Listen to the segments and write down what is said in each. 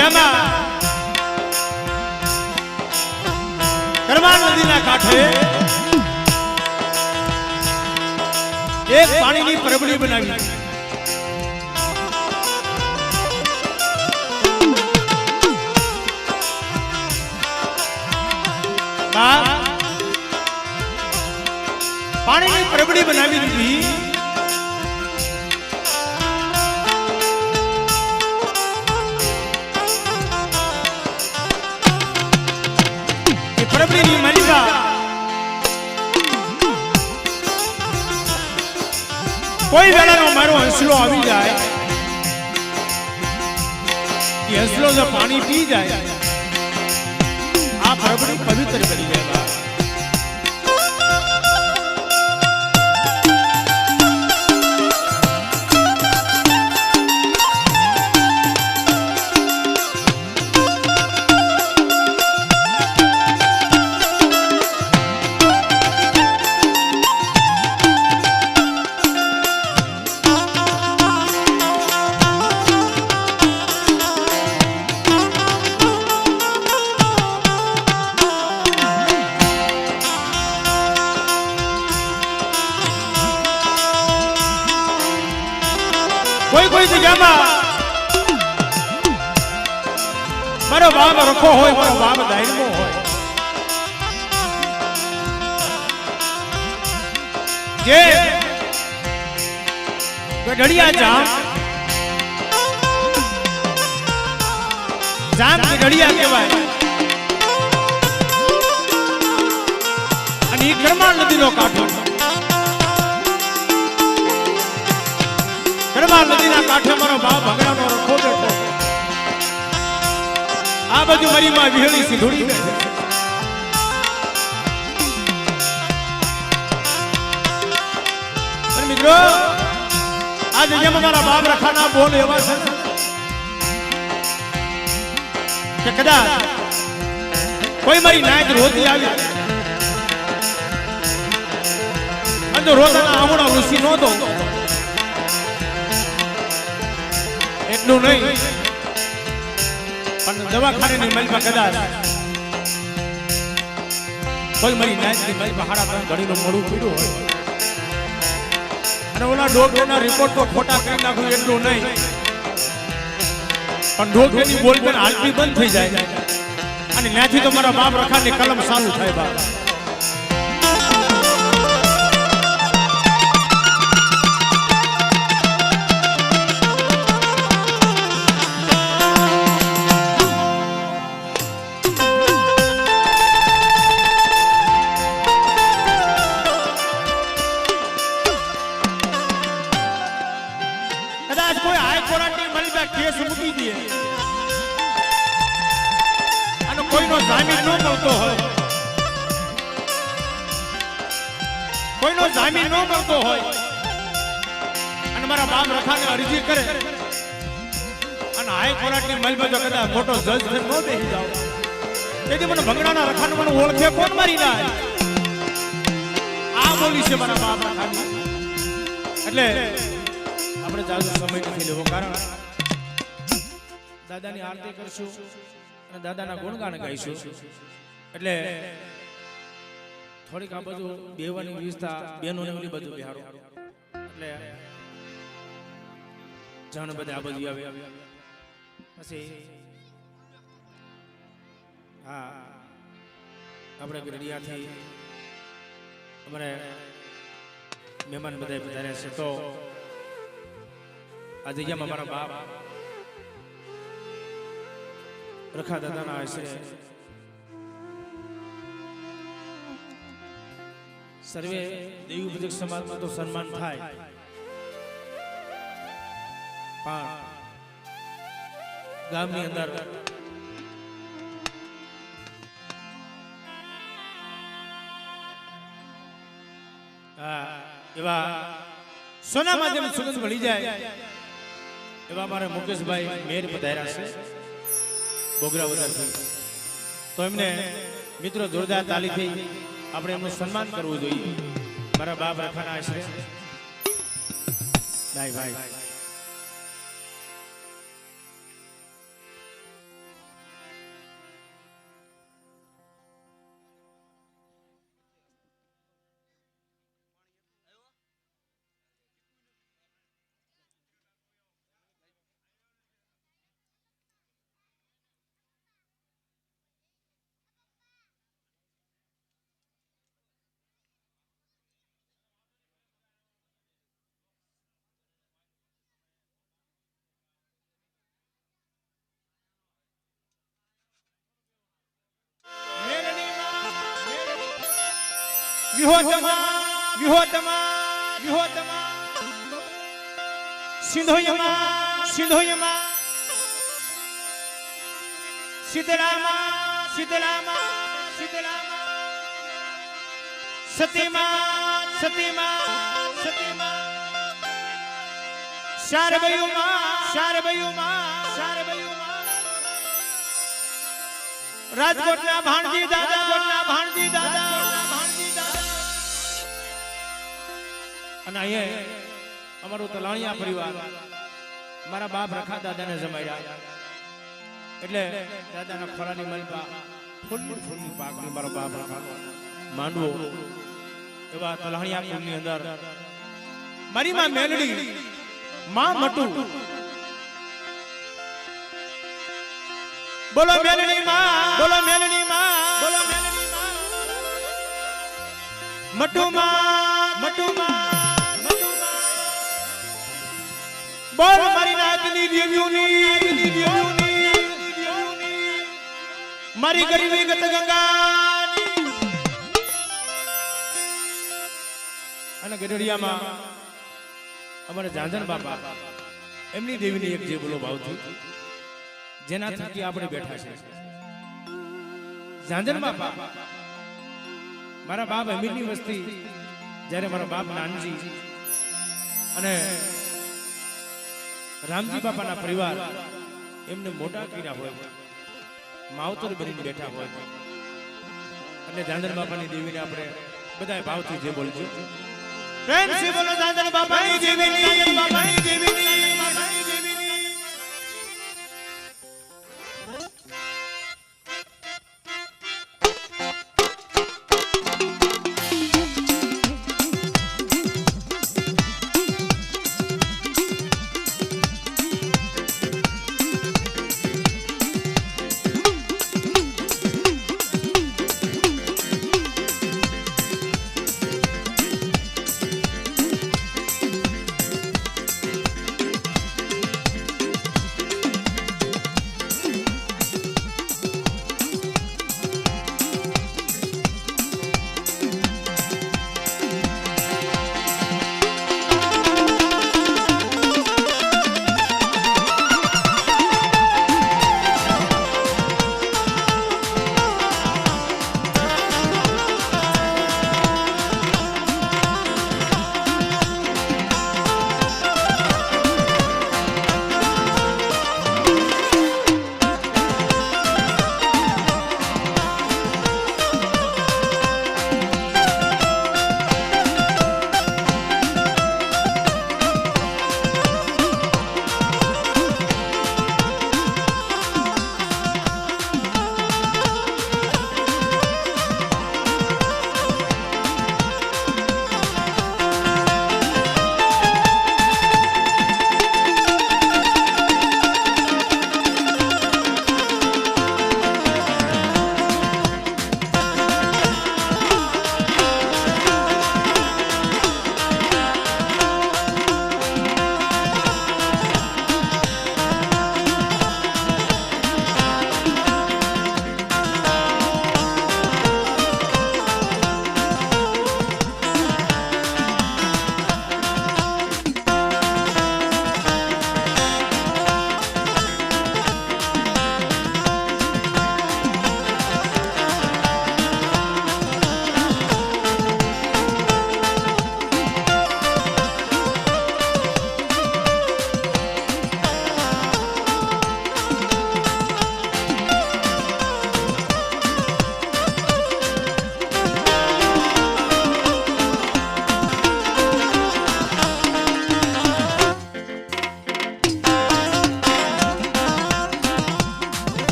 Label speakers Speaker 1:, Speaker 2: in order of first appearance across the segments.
Speaker 1: જગ્યામાં કરમાળ નદીના કાંઠે એક પાણીની પરબડી બનાવી. પાણીની પરબડી બનાવી દીધી. એ પરબડીની માલિકા કોઈ વેળાનો મારો હંસલો આવી જાય, એ હંસલો જો પાણી પી જાય, આ પરબડી પવિત્ર બની જાય. કોઈ જગ્યામાં મારો બાપ રખો હોય, મારો બાપ દાયમો હોય, જે ગઢડિયા જામ ગઢડિયા કહેવાય. અને એ કરમાળ નદીનો કાંઠો, કરમાળ નદીના કાંઠે મારો બાપ ભગડાનો રખો બેઠો. આ બાજુ મારી માં વિહળી સીધોડી બેઠે. મિત્રો આ જગ્યામાં મારા બાપ રખાના બોલ એવા છે કે કદાચ કોઈ મારી નાયક રોતી આવી અને જો રોતાના આમણો ઋષિ નો દો એટલું નહીં, પણ દવાખાનાની મલમાં કદાચ કોઈ મારી નાયકની મલમાં હાડા ત્રણ ઘડીનું મોડું પીડ્યું હોય અને ઓલા ડોક્ટરના રિપોર્ટ તો ખોટા કરી નાખું એટલું નહીં, પણ ડોક્ટરની બોલબેન હાલતી બંધ થઈ જાય અને ત્યાંથી તો મારા બાપ રખાની કલમ ચાલુ થાય. બાપ કેસ મૂકી દે અને કોઈનો જામીન ન મળતો હોય, કોઈનો જામીન ન મળતો હોય અને મારા બાપ રખાને અરજી કરે અને હાઈકોર્ટની મલમાં જો કદાચ મોટો જજ ન બેસી જાવ, તેથી મને ભંગડાના રખાને મને ઓળખે કોણ મારી જાય. આ બોલી છે મારા બાપ રખાની. એટલે આપણે જાજો સમય નથી લેવો, કારણ દાદાની આરતી કરશું અને દાદાના ગુણગાન ગાઈશું. એટલે થોડીક આ બધું બેવાની વ્યવસ્થા બેનોને ઓલી બધું બિહારો, એટલે જાણ બધા આ બધું આવે. પછી હા આપણે ગઢડિયાથી અમારે મહેમાન બધા પધાર્યા છે, તો આ જગ્યામાં મારા બાપ રખા દાદાના આશરે સર્વે દેવી પૂજક સમાજમાં તો સન્માન થાય, પણ ગામની અંદર એવા સોના માધ્યમ સુગંધ મળી જાય એવા મારા મુકેશભાઈ મેર પધાર્યા છે બોગરા વધારથી. તો એમને મિત્રો જોરદાર તાલીથી આપણે એમનું સન્માન કરવું જોઈએ. મારા બાપ રખાના આશરે ભાઈ વિહોતમા સિંધોયમા શીતળામા સતીમા શારબયુમા રાજકોટના ભાણજી દાદા અને અહીંયા અમારું તલાણિયા પરિવાર મારા બાપ રખા દાદાને જમાડ્યા એટલે દાદાના ખોરાની મલપા ફૂલની પાકની મારો બાપ રખા માંડવો એવા તલાણિયા કુળની અંદર મારી માં મેલડી માં મટુ બોલો મેલડી માં મટુ માં બોલ મારી નાતની દેવીઓની મારી ગરીબી ગત ગંગાની અને ગઢડિયામાં અમારે ઝાંઝણ બાપા એમની દેવીની એક જે બોલો ભાવથી જેના થકી આપણે બેઠા છે ઝાંઝણ બાપા મારા બાપ અમીરની વસ્તી જ્યારે મારા બાપ નાનજી અને રામજી બાપાના પરિવાર એમને મોટા કર્યા હોય માવતર બનીને બેઠા હોય અને ઝાંઝણ બાપાની દેવીને આપણે બધા ભાવથી જે બોલજો પ્રેમ થી બોલો ઝાંઝણ બાપાની દેવીની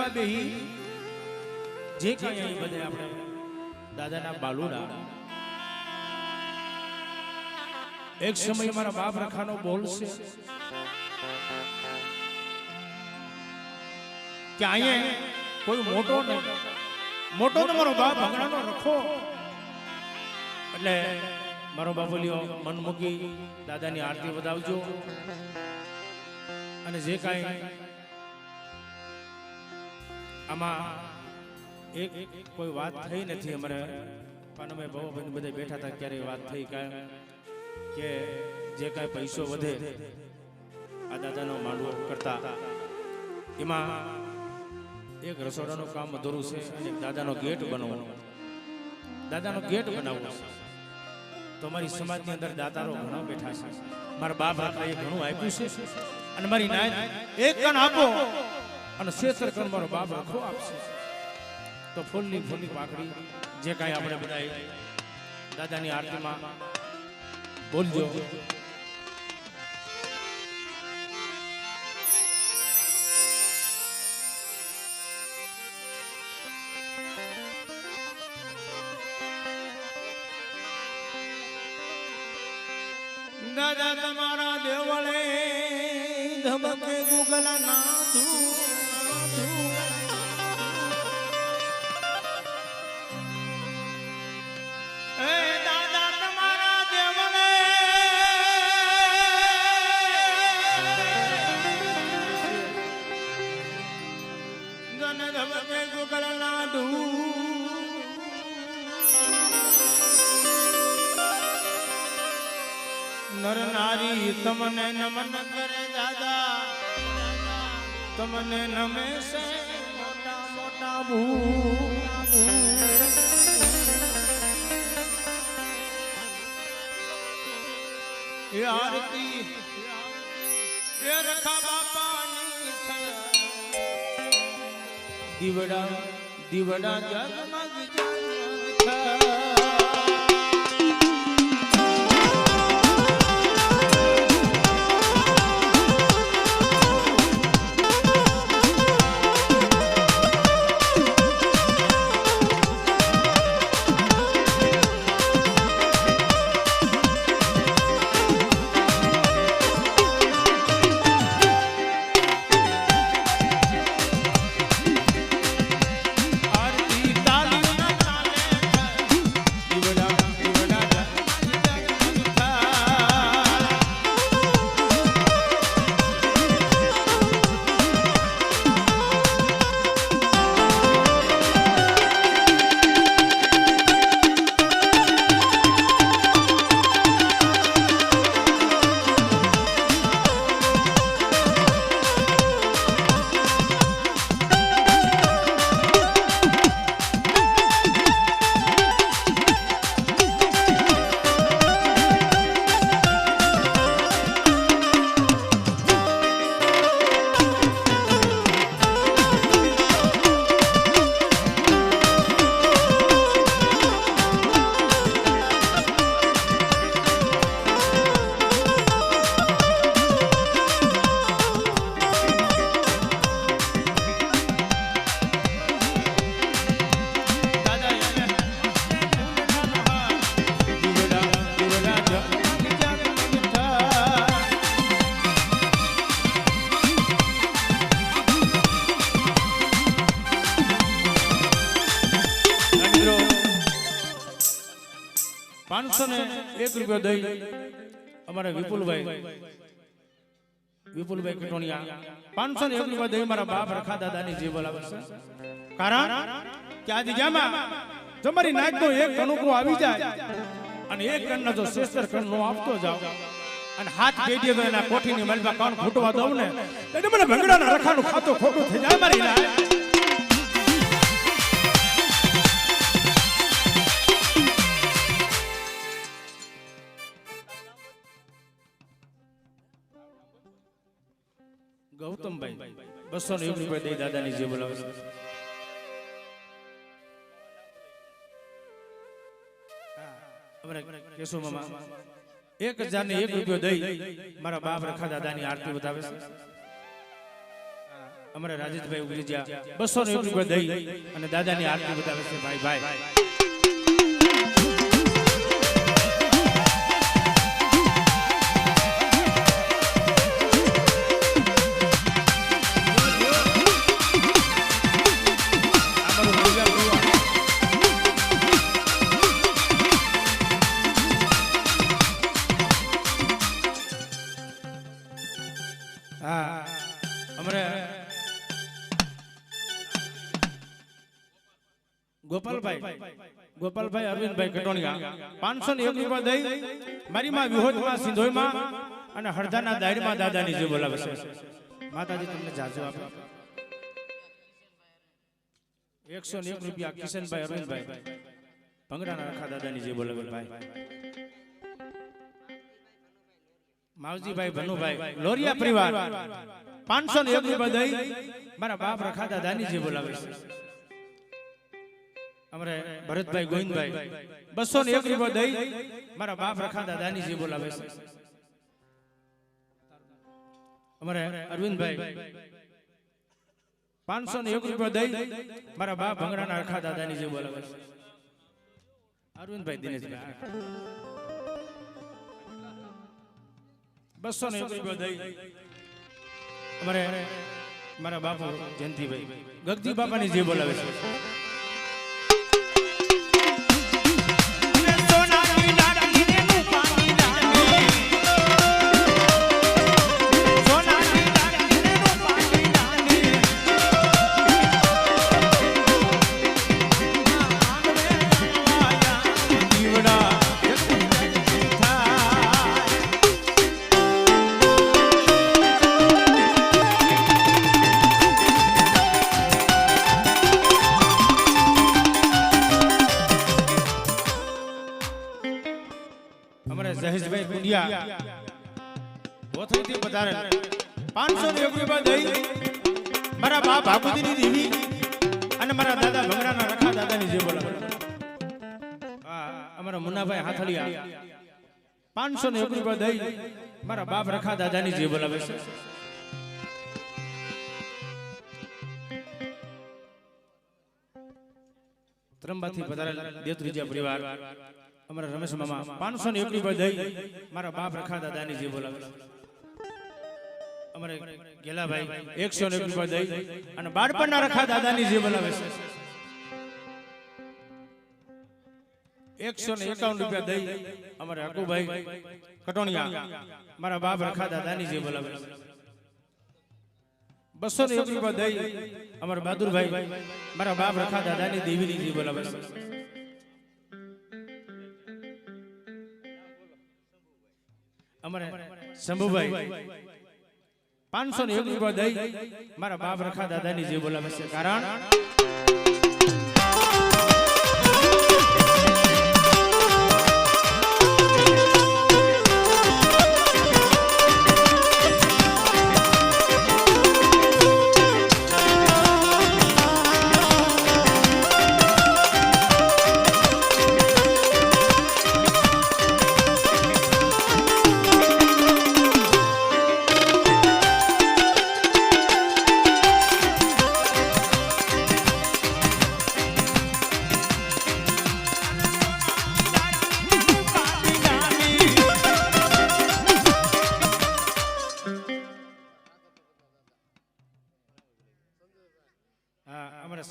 Speaker 1: માલપા બેહી જે કઈ અહીં બધે આપણે દાદાના બાલુડા એક સમય મારા બાપ રખાનો બોલશે કે અહીંયા કોઈ મોટો નહીં, મોટો તો મારો બાપ ભગણાનો રખો. એટલે મારો બાપુલિયો મન મૂકી દાદાની આરતી વધાવજો. અને જે કાંઈ આમાં એક કોઈ વાત થઈ નથી. અમારે પાનમે ભાઈ બધા બેઠા હતા ત્યારે વાત થઈ કે જે કાંઈ પૈસો વધે આ દાદાનો માંડવો કરતા એમાં એક રસોડાનું કામ અધૂરું છે અને દાદાનો ગેટ બનાવવાનો, દાદાનો ગેટ બનાવવો છે. તો અમારી સમાજની અંદર દાતારો ઘણા બેઠા છે. મારા બાપ રાખાએ ઘણું આપ્યું છે અને મારી નાય એક કણ આપો અને 16 કણ મારો બાપ રખો આપશે. તો ફૂલની પાકડી જે કાંઈ આપણે બધા દાદાની આરતીમાં બોલજો. દાદા તમારા દેવળે ધબકે ગુગલા નાથું, એ દાદા તમારા દેવળે ગન ધબકે ગુગલા નાથું. નર નારી તમને નમન કરે દાદા, તમને નમે છે મોટા મોટા ભૂ. એ આરતી એ રખા બાપાની દીવડા દીવડા જગમગ જગમગ. ₹501 દઈ અમારે વિપુલભાઈ કટોણિયા 501 દઈ મારા બાપ રખા દાદાની જે બોલાવે છે. કારણ કે આદિ જામાં તમારી નાચનો એક કણુકરો આવી જાય અને એક કણના જો 16 કણ નો આપતો જાવ અને હાથ બેડીએ તો એના કોઠીની મલબા કાન ફૂટવા દઉં ને એટલે મને ભંગડાના રખાનું ખાતું ખોટું થઈ જાય મારી ના. ગૌતમભાઈ 201 દઈ દાદાની જે બોલાવે છે. કેશુ મામા 1001 દઈ મારા બાપ રખા દાદાની આરતી વધાવે છે. અમારે રાજેશભાઈ ઉગરીજા 201 રૂપિયા દઈ અને દાદાની આરતી બતાવે છે ભાઈ ભાઈ ગોપાલભાઈ અરવિંદભાઈ કટોણિયા 501 રૂપિયા દઈ મારી માં વિહોદમાં સિંધોઈમાં અને હળદાના દાયરમાં દાદાની જે બોલાવે છે માતાજી તમને જાજો આપે 101 રૂપિયા કિશનભાઈ અરવિંદભાઈ ભંગરાના રખા દાદાની જે બોલાવે ભાઈ માવજીભાઈ ભનુભાઈ લોરિયા પરિવાર 501 રૂપિયા દઈ મારા બાપ રખા દાદાની જે બોલાવે છે અમારે ભરતભાઈ ગોવિંદભાઈ 201 રૂપિયા દઈ મારા બાપ રખા દાદાની જે બોલાવે છે અમારે અરવિંદભાઈ 501 રૂપિયા દઈ મારા બાપ ભંગરાના રખા દાદાની જે બોલાવે છે અરવિંદભાઈ દિનેશભાઈ 201 રૂપિયા દઈ અમારે મારા બાપુ જયંતિભાઈ ગગજી બાપાની જે બોલાવે છે જહેશભાઈ કુંડિયા ઓથરીથી પધારે 501 રૂપિયા દઈ મારા બાપ બાપુજીની દેવી અને મારા દાદા ભંગરાના રખા દાદાની જે બોલાવે અમારા મુન્નાભાઈ હાથળિયા 501 રૂપિયા દઈ મારા બાપ રખા દાદાની જે બોલાવે છે ત્રંબાથી પધારેલ દેવત્રીજા પરિવાર અમારા રમેશ મામા 501 રૂપિયા દઈ મારા બાપ રખા દાદાની જે બોલાવે અમારે ગેલાભાઈ 101 રૂપિયા દઈ અને બાળપણના રખા દાદાની જે બોલાવે છે 151 રૂપિયા દઈ અમારે હકુભાઈ કટોણિયા મારા બાપ રખા દાદાની જે બોલાવે છે 201 રૂપિયા દઈ અમારા બહાદુરભાઈ મારા બાપ રખા દાદાની દેવીની જે બોલાવે છે અમારે શંભુભાઈ 501 રૂપિયા દઈ મારા બાપ રખા દાદાની જે બોલાવે છે કારણ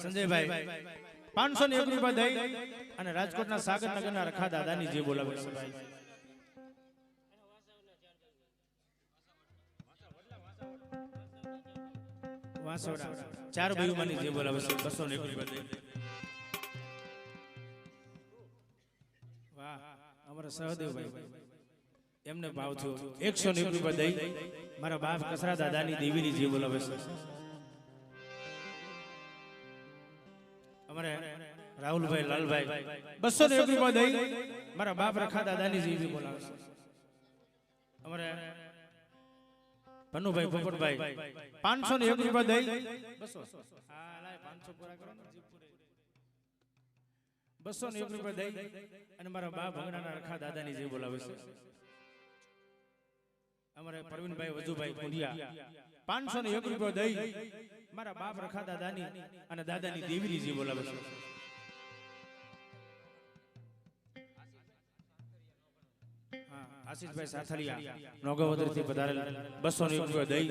Speaker 1: સંજયભાઈ 501 રૂપિયા દઈ અને રાજકોટના સાગરનગરના રખા દાદાની જે બોલાવે છે ભાઈ વાસોડા ચાર ભાઈઓમાંની જે બોલાવે છે 201 રૂપિયા દઈ વાહ અમારા સહદેવભાઈ એમને ભાવ થયો 101 રૂપિયા દઈ મારા બાપ કસરા દાદાની દેવીની જે બોલાવે છે અમારે રાહુલભાઈ લાલભાઈ 201 રૂપિયા દઈ મારા બાપ રખા દાદાની જે બોલાવે છે અમારે ભનુભાઈ પોપટભાઈ 501 રૂપિયા દઈ 201 રૂપિયા દઈ અને મારા બાપ ભંગરાના રખા દાદાની જે બોલાવે છે અમારે પ્રવીણભાઈ વજુભાઈ કુંડિયા 501 રૂપિયા દઈ મારા બાપ રખા દાદાની અને દાદાની દેવીની જે બોલાવે છે. આશીષભાઈ સાથળિયા નોગાવદરથી પધારેલ 201 રૂપિયા દઈ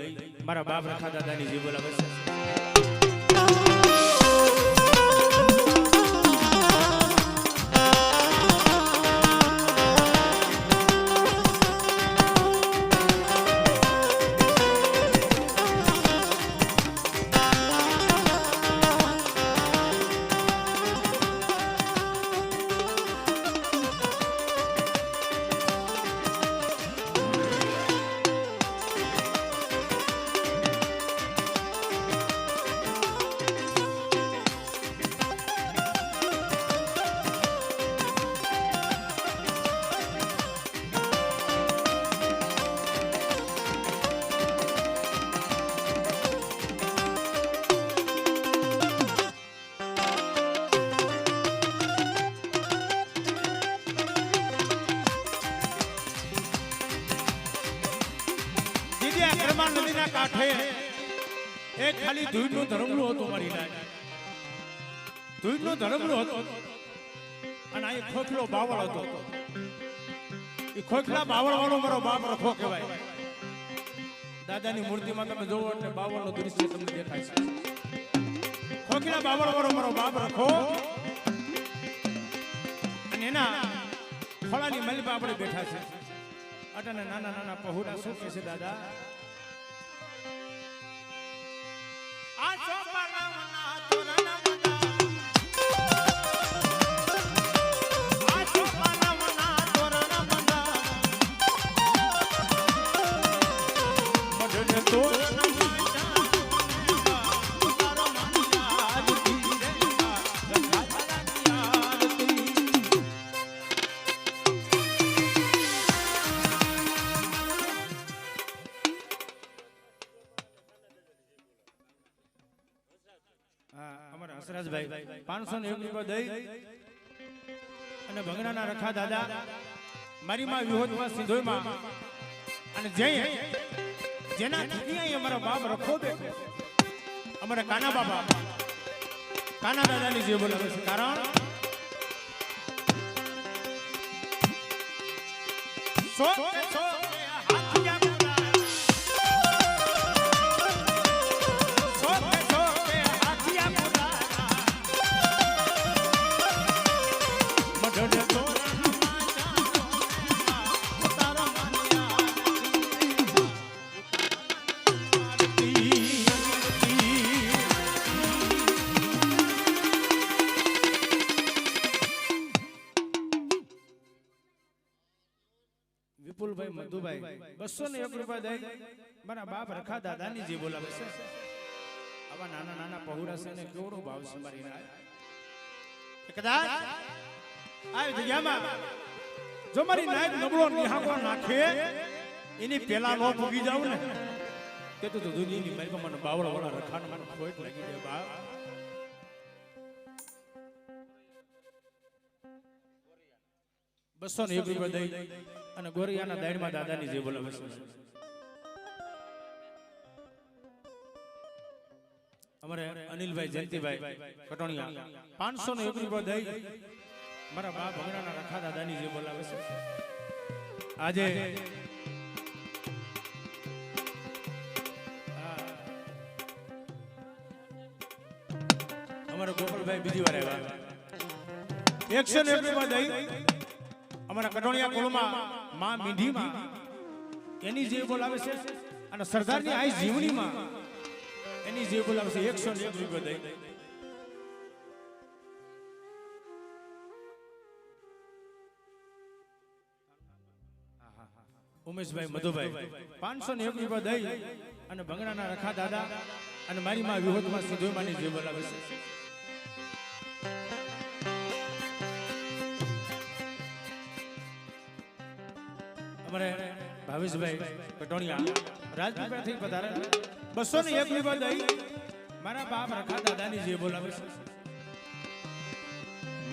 Speaker 1: મારા બાપ રખા દાદાની જે બોલાવે છે. નદીના કાંઠે એક ખાલી ધૂળનું ધરમલું હતું મારી લાય. ધૂળનું ધરમલું હતું અને આ ખોખલો બાવળ હતો. એ ખોખલા બાવળ વાળો મારો બાપ રખો કહેવાય. દાદાની મૂર્તિમાં તમે જોવો એટલે બાવળનું દૃશ્ય તમને દેખાય છે. ખોખલા બાવળ વાળો મારો બાપ રખો અને એના ખોળાની મલબા આપણે બેઠા છે. અટાને નાના નાના પહોળા શું કહે છે દાદા? આ ચોપાલાના તોરણના બધા આ ચોપાલાના તોરણના બધા મઢને તોરણ હસરાજભાઈ 501 રૂપિયા દઈ અને ભંગણાના રખા દાદા મારી માં વિહોતમાં સિંધોઈમાં અને જેના થકી અમારા બાપ રખો બેઠો અમારા કાના બાપા કાના દાદાની જે બોલાવે છે. કારણ વિપુલભાઈ મધુભાઈ 201 રૂપિયા દઈ મારા બાપ રખા દાદાની જે બોલાવે છે. આવા નાના નાના પહોળા છે ને કેવડો ભાવ છે મારી ના. કદાચ આ જગ્યામાં જો મારી નાયક નબળો નિહાકો નાખે એની પેલા નો ભૂગી જાવ ને તે તો દુનિયાની મારી મને બાવળા વાળા રખાને મને ખોટ લાગી જાય બાપ. બસો ને 1 રૂપિયા દઈ અને ગોરિયાના દાયણમાં દાદાની જે બોલાવે છે. અમારે અનિલભાઈ જયંતિભાઈ કટોણિયા 501 રૂપિયા દઈ મારા બાપ ભંગણાના રખા દાદાની જે બોલાવે છે. આજે અમારા ગોપાલભાઈ બીજી વાર આવ્યા 101 રૂપિયા દઈ અમારા કટોણિયા કુળમાં માં મીંઢીમાં એની જે બોલાવે છે અને સરદારની આ જીવણીમાં એની જે બોલાવે છે 101 રૂપિયા દઈ. ઉમેશભાઈ મધુભાઈ 501 રૂપિયા દઈ અને ભંગણાના રખા દાદા અને મારી માં વિહોતમાં સિંધોઈમાંની જે બોલાવે છે. અમારે ભાવેશભાઈ કટોણિયા રાજપીપળાથી પધારે 201 રૂપિયા દઈ મારા બાપ રખા દાદાની જે બોલાવે છે.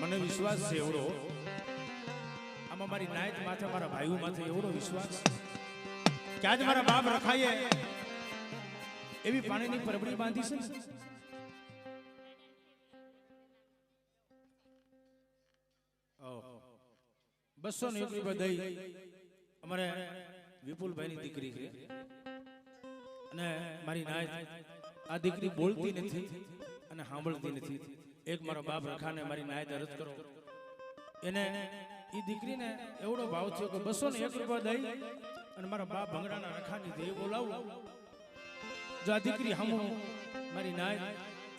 Speaker 1: મને વિશ્વાસ છે એવડો આમાં મારી નાયક માથે મારા ભાઈઓ માથે એવડો વિશ્વાસ કે આજ મારા બાપ રખાય એવી પાણીની પરબડી બાંધી છે ને? બસો ને 1 રૂપિયા દઈ અમારે વિપુલભાઈ ની દીકરી છે અને મારી નાય આ દીકરી બોલતી નથી અને સાંભળતી નથી. એક મારો બાપ રખાને મારી નાય અરજ કરો એને ઈ દીકરીને એવડો ભાવ થયો કે 201 રૂપિયા દઈ અને મારા બાપ ભંગડાના રખાની દેહ બોલાવું. જો આ દીકરી હમું મારી નાય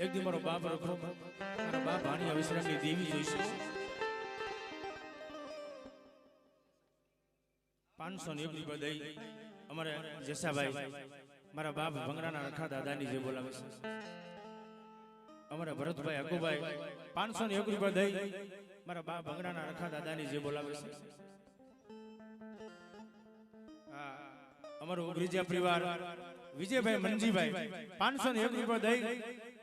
Speaker 1: એક દી મારો બાપ રખો મારા બાપ ભાણી વિશ્રામની દેવી જોઈશે. 501 રૂપિયા દઈ અમારે જસાભાઈ મારા બાપ ભંગડાના રખા દાદાની જે બોલાવે છે. અમારા ભરતભાઈ અકુભાઈ 501 રૂપિયા દઈ મારા બાપ ભંગડાના રખા દાદાની જે બોલાવે છે. અમારો ઉગરીજા પરિવાર વિજયભાઈ મનજીભાઈ 501 રૂપિયા દઈ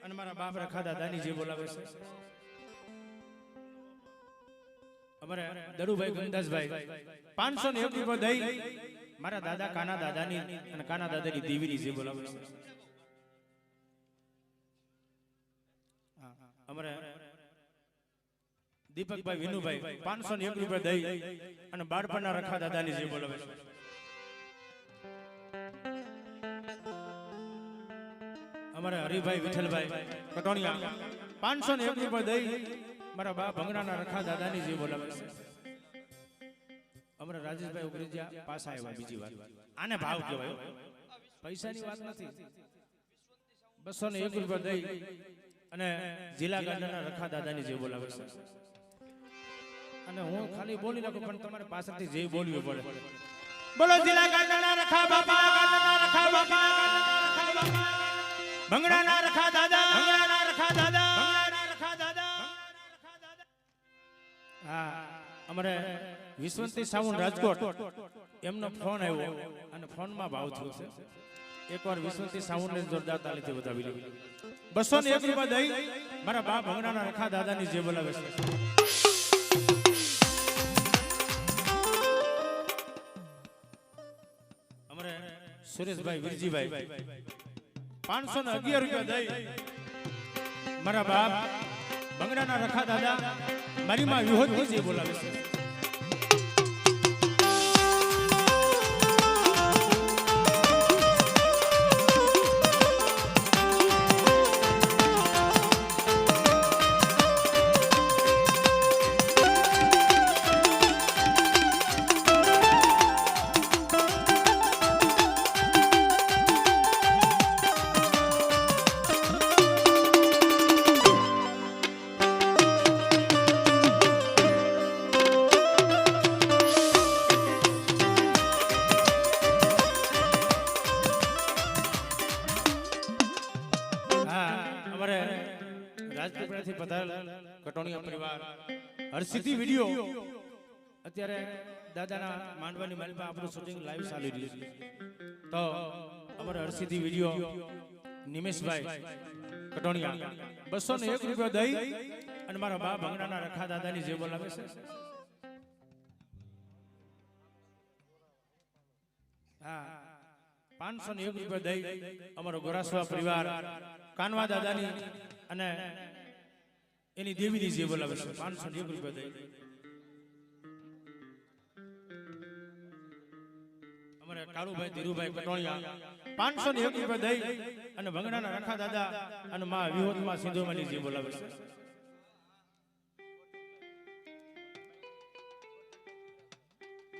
Speaker 1: અને મારા બાપ રખા દાદાની જે બોલાવે છે. અમારે દરુભાઈ ગંદાસભાઈ 501 રૂપિયા દઈ મારા દાદા કાના દાદાની અને કાના દાદાની દેવીની જે બોલાવે છે. અમારે દીપકભાઈ વિનુભાઈ 501 રૂપિયા દઈ અને બાળપણના રખા દાદાની જે બોલાવે છે. અમારે હરિભાઈ વિઠ્ઠલભાઈ કટોણિયા 501 રૂપિયા દઈ મારા બા ભંગડાના રખા દાદાની જે બોલાવે છે. અમારે રાજેશભાઈ ઉગરીજા પાછા આવ્યા બીજી વાર. આને ભાવ કહેવાય, પૈસાની વાત નથી. 201 રૂપિયા દઈ અને જિલ્લા ગાંડાના રખા દાદાની જે બોલાવે છે. અને હું ખાલી બોલી નાખું પણ તમારે પાછળથી જે બોલવું પડે. બોલો જિલ્લા ગાંડાના રખા બાપા, રખા બાપા, ભંગડાના રખા દાદા, ભંગડાના રખા દાદા, ભંગડાના રખા દાદા. હા, અમારે વિશ્વંતી સાવન રાજકોટ એમનો ફોન આવ્યો અને ફોનમાં ભાવ થયો છે. એકવાર વિશ્વંતી સાવનને જોરદાર તાલીથી વધાવી લો. 201 રૂપિયા દઈ મારા બા ભંગડાના રખા દાદાની જે બોલાવે છે. અમારે સુરેશભાઈ વિરજીભાઈ 511 રૂપિયા દઈ મારા બાપ ભંગડાના રખા દાદા મારી માં વિહોદની જે બોલાવે છે. કટોણિયા પરિવાર હરસિદ્ધિ વિડિયો અત્યારે દાદાના માંડવાની માલમાં આપણું શૂટિંગ લાઈવ ચાલી રહ્યું છે. તો અમારા હરસિદ્ધિ વિડિયો નિમેશભાઈ કટોણિયા 201 રૂપિયા દઈ અને મારા બા ભંગડાના રખા દાદાની જે બોલાવે છે. હા, 501 રૂપિયા દઈ અમારો ગોરાસવા પરિવાર કાનવા દાદાની અને એની દેવીની જે બોલાવે છે. 501 રૂપિયા દઈ અમારે કાળુભાઈ ધીરુભાઈ કટોણિયા 501 રૂપિયા દઈ અને ભંગડાના રખા દાદા અને માં વિહોતમાં સિંધોમાની જે બોલાવે છે.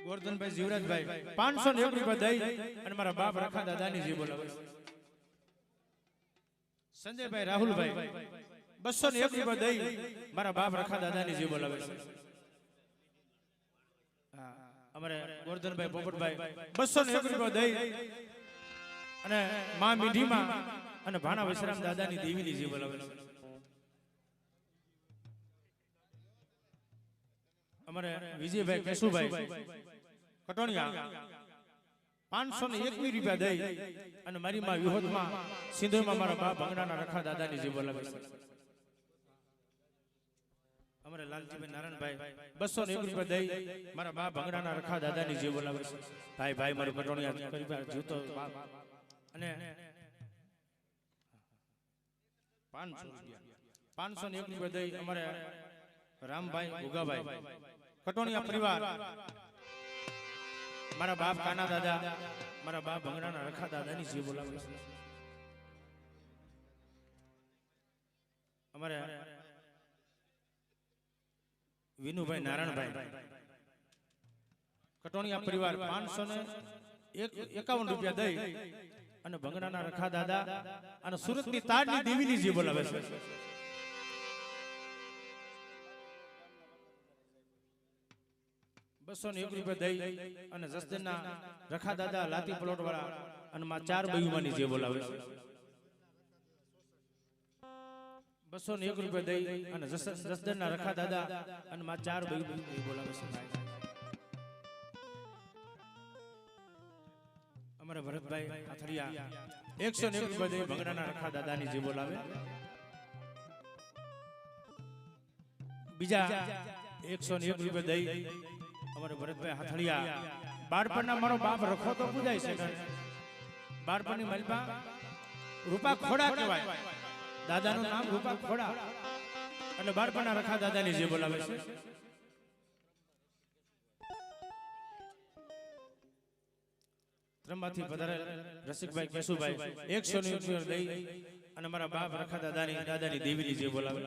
Speaker 1: ગોરધનભાઈ જીવરાજભાઈ 501 રૂપિયા દઈ અને મારા બાપ રખા દાદાની જે બોલાવે છે. સંજયભાઈ રાહુલભાઈ 201 રૂપિયા દઈ મારા બાપ રખા દાદાની જે બોલાવે છે. અમારે ગોરધનભાઈ પોપટભાઈ 201 રૂપિયા દઈ અને માં મીઠીમાં અને ભાણા વિશ્રામ દાદાની દેવીની જે બોલાવે છે. અમારે વિજયભાઈ કેશુભાઈ કટોણિયા 501 રૂપિયા દઈ અને મારી માં વિહોદમાં સિંધુમાં મારા બાપ ભંગડાના રખા દાદાની જે બોલાવે છે. અમારે લાલજીભાઈ નારાયણભાઈ 201 રૂપિયા દઈ મારા બા ભંગડાના રખા દાદાની જે બોલાવે છે ભાઈ ભાઈ મારું કટોણિયા પરિવાર જીવતો બાપ અને 501 રૂપિયા દઈ અમારે રામભાઈ ભુગાભાઈ કટોણિયા પરિવાર મારા બાપ કાના દાદા મારા બાપ ભંગડાના રખા દાદાની જે બોલાવે છે અમારે વિનુભાઈ નારાયણભાઈ કટોણિયા પરિવાર 551 રૂપિયા દઈ અને ભંગડાના રખા દાદા અને સુરતની તારની દેવીની જે બોલાવે છે 201 રૂપિયા દઈ અને જસદનના રખા દાદા લાતી પ્લોટ વાળા અને માં 4 બયુમાની જે બોલાવે છે 201 રૂપિયા દઈ અને જસદનના રખા દાદા અને માં 4 બયુમાની બોલાવે છે અમારા ભરતભાઈ આથડિયા 101 રૂપિયા દઈ ભંગડાના રખા દાદાની જે બોલાવે બીજા 101 રૂપિયા દઈ અમારે ભરતભાઈ હાથડિયા બાળપણના મારો બાપ રખો તો પૂજાય છે બાળપણની મલબા રૂપા ખોડા કહેવાય દાદાનું નામ રૂપા ખોડા એટલે બાળપણના રખા દાદાની જે બોલાવે છે ત્રંબાથી પધારેલ રસિકભાઈ કેશુભાઈ 101 દઈ અને મારા બાપ રખા દાદાની દેવીની જે બોલાવે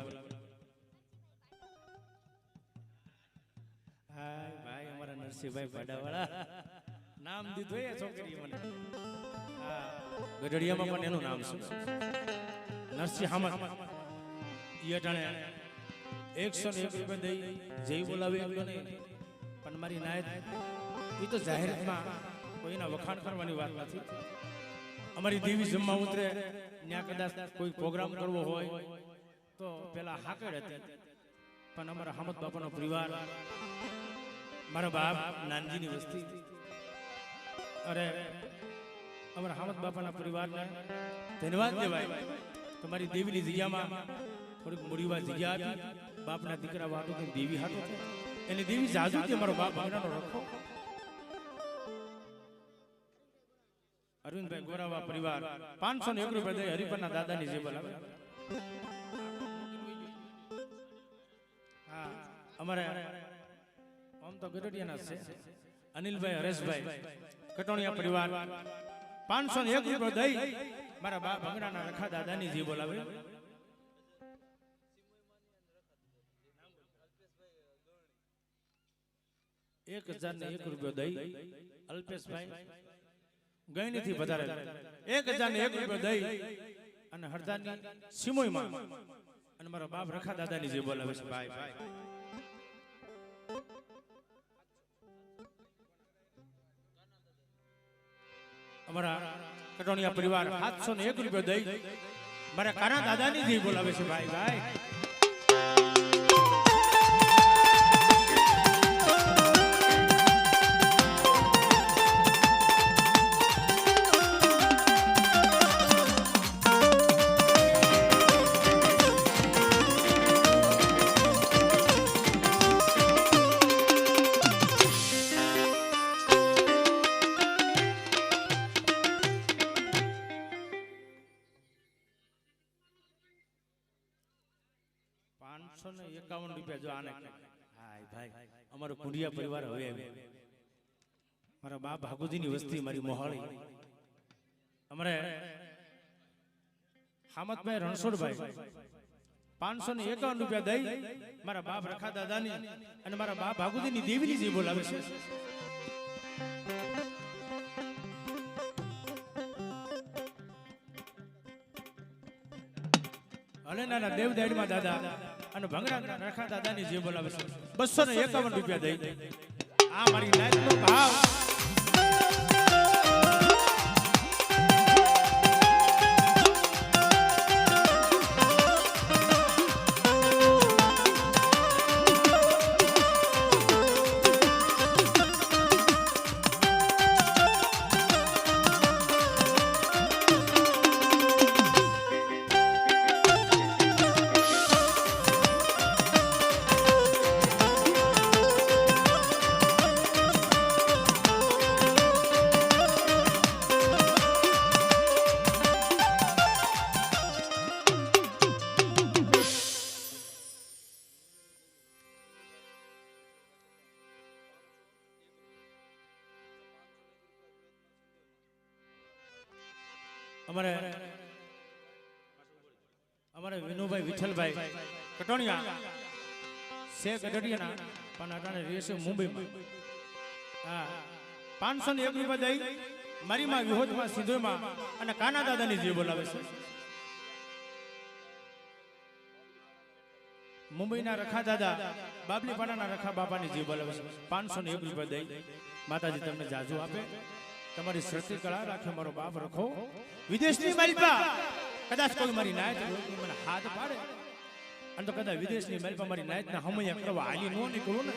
Speaker 1: ભાઈ અમારા નરસિંહભાઈ ભાડાવાળા નામ દીધું એ છોકરી મને ગઢડિયામાં પણ એનું નામ છે નરસિંહ હામદ ઈ અટાણે 101 રૂપિયા દઈ જઈ બોલાવે એટલો નહીં પણ મારી નાયત એ તો જાહેરમાં કોઈના વખાણ કરવાની વાત નથી અમારી દેવી જમવા ઉતરે ત્યાં કદાચ કોઈ પ્રોગ્રામ કરવો હોય તો પેલા હાકડ હતી પણ અમારા હામદ બાપાનો પરિવાર મારા બાપ નાનજીની વસ્તી અરે અમારા હામદ બાપાના પરિવારને ધન્યવાદ દેવાય તમારી દેવીની જગ્યામાં થોડીક મૂડીવાર જગ્યા આપી બાપના દીકરા વાતો દેવી હાટો એની દેવી જાજુથી અમારો બાપ ભંગડાનો રખો અરવિંદભાઈ ગોરાવા પરિવાર 501 રૂપિયા દઈ હરિપરના દાદાની જે બોલાવે હા અમારે આમ તો ગઢડિયાના છે અનિલભાઈ હરેશભાઈ કટોણિયા પરિવાર 501 રૂપિયા દઈ મારા બા ભંગડાના રખા દાદાની જે બોલાવે 1001 રૂપિયા દઈ અલ્પેશભાઈ ગઈનીથી વધારે 1001 રૂપિયા દઈ અને હરદાની સિમોઈમાં અને મારા બાપ રખા દાદાની જે બોલાવે છે ભાઈ ભાઈ અમારા કટોણિયા પરિવાર 701 રૂપિયા દઈ મારા કાના દાદાની જે બોલાવે છે ભાઈ ભાઈ ₹551 જો આને હાય ભાઈ અમારો કુંડિયા પરિવાર હવે મારા બા ભાગુજીની વસ્તી મારી મોહાળી અમારે હામદભાઈ રણછોડભાઈ 551 રૂપિયા દઈ મારા બાપ રખા દાદાની અને મારા બા ભાગુજીની દેવીની જે બોલાવે છે અલેનાના દેવદાઈમાં દાદા અને ભંગડા રખા દાદાની જે બોલાવે છે 251 રૂપિયા દઈ આ મારી લાઈફનો ભાવ અમારે વિનુભાઈ વિઠ્ઠલભાઈ કટોણિયા શે ગઢડિયાના પણ અટાણે રહેશે મુંબઈમાં. હા 501 રૂપિયા દઈ મારી માં વિહોદમાં સિંધુમાં અને કાના દાદાની જે બોલાવે છે. મુંબઈના રખા દાદા બાબલીપાડાના રખા બાપાની જે બોલાવે છે 501 રૂપિયા દઈ માતાજી તમને જાજુ આપે. તમારી સૃષ્ટિ કળા રાખે મારો બાપ રખો. વિદેશની માલિકા કદાચ કોઈ મારી નાયત મને હાથ પાડે અને તો કદાચ વિદેશની માલિકા મારી નાયતના હમૈયા કરવા હાલી નો નીકળું ને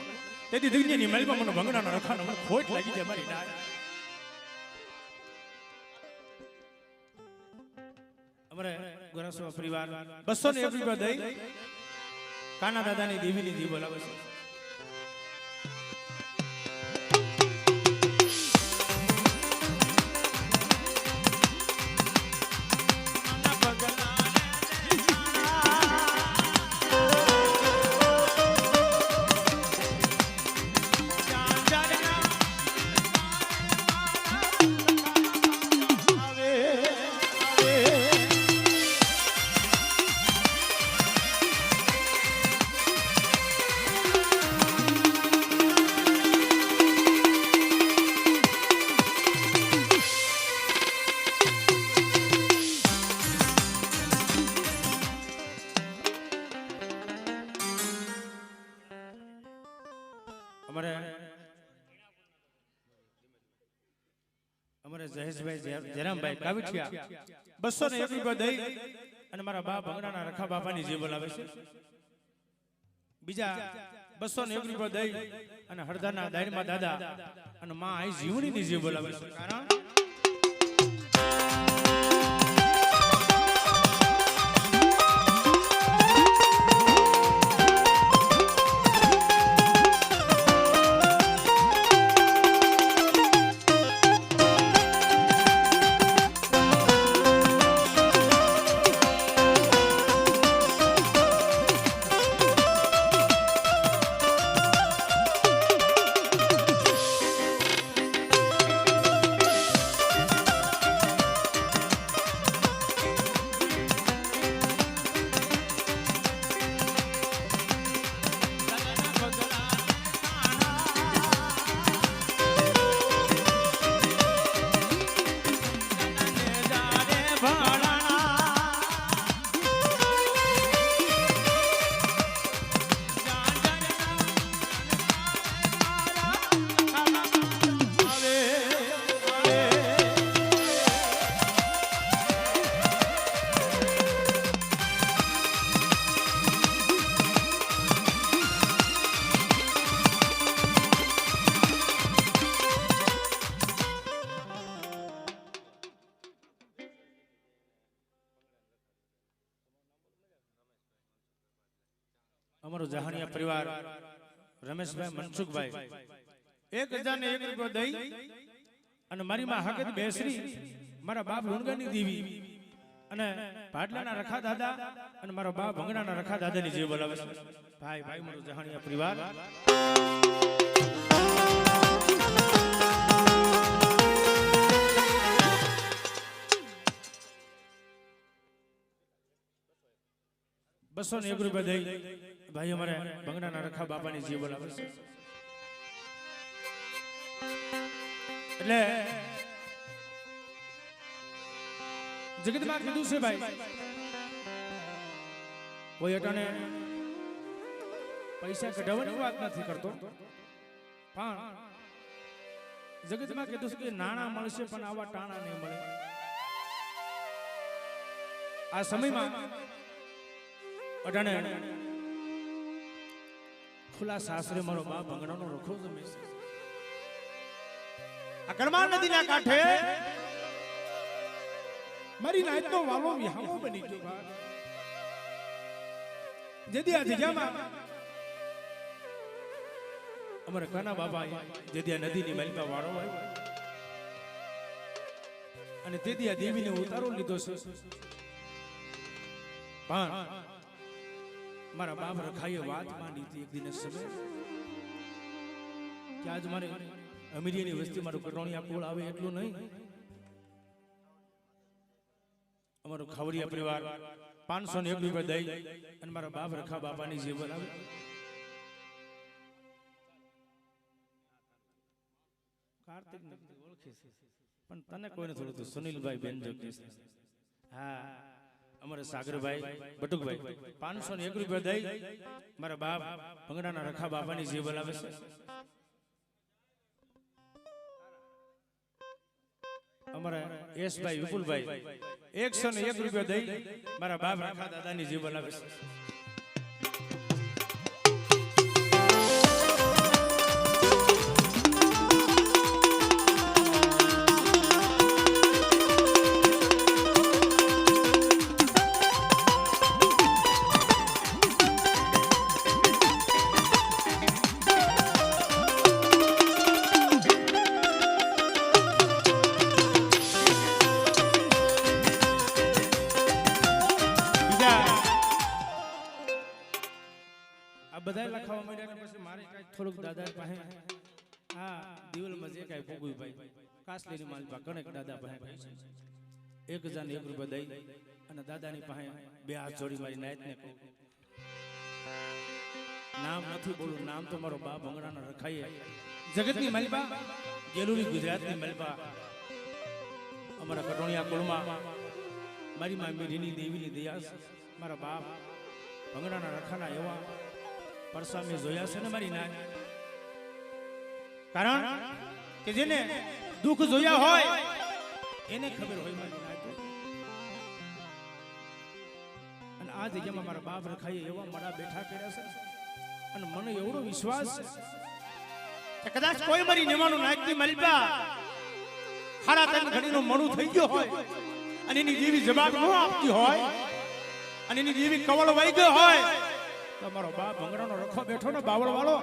Speaker 1: તેથી દિગ્ની માલિકા મને ભંગડાના રખાનો મને ખોટ લાગી જાય મારી નાયત. અમારે ગોરાસવા પરિવાર 201 રૂપિયા દઈ કાના દાદાની દેવીની જી બોલાવે છે. અમારે જયેશભાઈ જયરામભાઈ કાવીઠિયા 201 રૂપિયા દઈ અને મારા બા ભંગડાના રખા બાપાની જે બોલાવે છે. બીજા 201 રૂપિયા દઈ અને હળદાના દાયરમાં દાદા અને માં આઈ જીવણીની જે બોલાવે છે. કારણ અમારો જહાનિયા પરિવાર રમેશભાઈ મનસુખભાઈ 1001 રૂપિયા દઈ અને મારી માં હકત બેસરી મારા બાપ લુણગાની દેવી અને ભાટલાના રખા દાદા અને મારા બાપ ભંગડાના રખા દાદાની જે બોલાવે છે. ભાઈ ભાઈ મારો જહાનિયા પરિવાર ₹201 રૂપિયા દઈ ભાઈ અમારે ભંગડાના રખા બાપાની જે બોલાવે છે. એટલે જગતમાં કીધું છે ભાઈ કોઈ અટાણે પૈસા કઢાવવાની વાત નથી કરતો પણ જગતમાં કીધું છે કે નાણાં મળશે પણ આવા ટાણા નહીં મળે. આ સમયમાં અટાણે ખુલ્લા સાસરે મારો બાપ ભંગડાનો રખો જમે છે. આ કરમા નદીના કાંઠે મારી નાયતનો વાલો વિહામો બની ગયો ભાઈ. જેદી આ જગ્યામાં અમારે કાના બાબા જેદી આ નદીની માલિકા વાળો આવ્યો અને તેથી આ દેવીને ઉતારો લીધો છે. પણ મારા બાપ રખાઈએ વાત માંડી હતી એક દિન સમય કે આજ મારે અમીરિયાની વસ્તી મારું કટોણિયા કુળ આવે એટલું નહીં અમારો ખાવડિયા પરિવાર 501 રૂપિયા દઈ અને મારા બાપ રખા બાપાની જે બોલાવે કાર્તિક ઓળખે છે પણ તને કોઈને થોડું તો સુનિલભાઈ બેન જોગે છે હા અમારે સાગરભાઈ બટુકભાઈ 501 રૂપિયા દઈ મારા બાપ ભંગડાના રખા બાપાની જે બોલાવે છે અમારા યશભાઈ વિપુલભાઈ 101 રૂપિયા દઈ મારા બાપ રખા દાદાની જે બોલાવે છે બધા લખાવા માંડ્યા પછી મારે કાઈ થોડુંક દાદા પાસે હા દીવલમાં જે કાઈ પોગુઈ ભાઈ કાસલીની માલપા કણક દાદા પાસે 1001 રૂપિયા દઈ અને દાદાની પાસે બે હાથ જોડી મારી નાયતને કહું નામ નથી બોલું નામ તો મારો બાપ ભંગડાના રખાઈએ જગતની માલપા ગેલુરી ગુજરાતની માલપા અમારા કટોણિયા કુળમાં મારી માં મીઠીની દેવીની દયા મારા બાપ ભંગડાના રખાના એવા પરસા મેં જોયા છે ને મારી ના કારણ કે જેને દુઃખ જોયા હોય એને ખબર હોય મારી ના અને આ જગ્યામાં મારા બાપ રખાઈએ એવા મડા બેઠા કર્યા છે અને મને એવડો વિશ્વાસ છે કે કદાચ કોઈ મારી નેમાનું નાખતી માલિકા હારા તન ઘડીનું મણું થઈ ગયો હોય અને એની જેવી જવાબ ન આપતી હોય અને એની જેવી કવળ વહી ગયો હોય તમારો બાપ ભંગડાનો રખો બેઠો ને બાવળ વાળો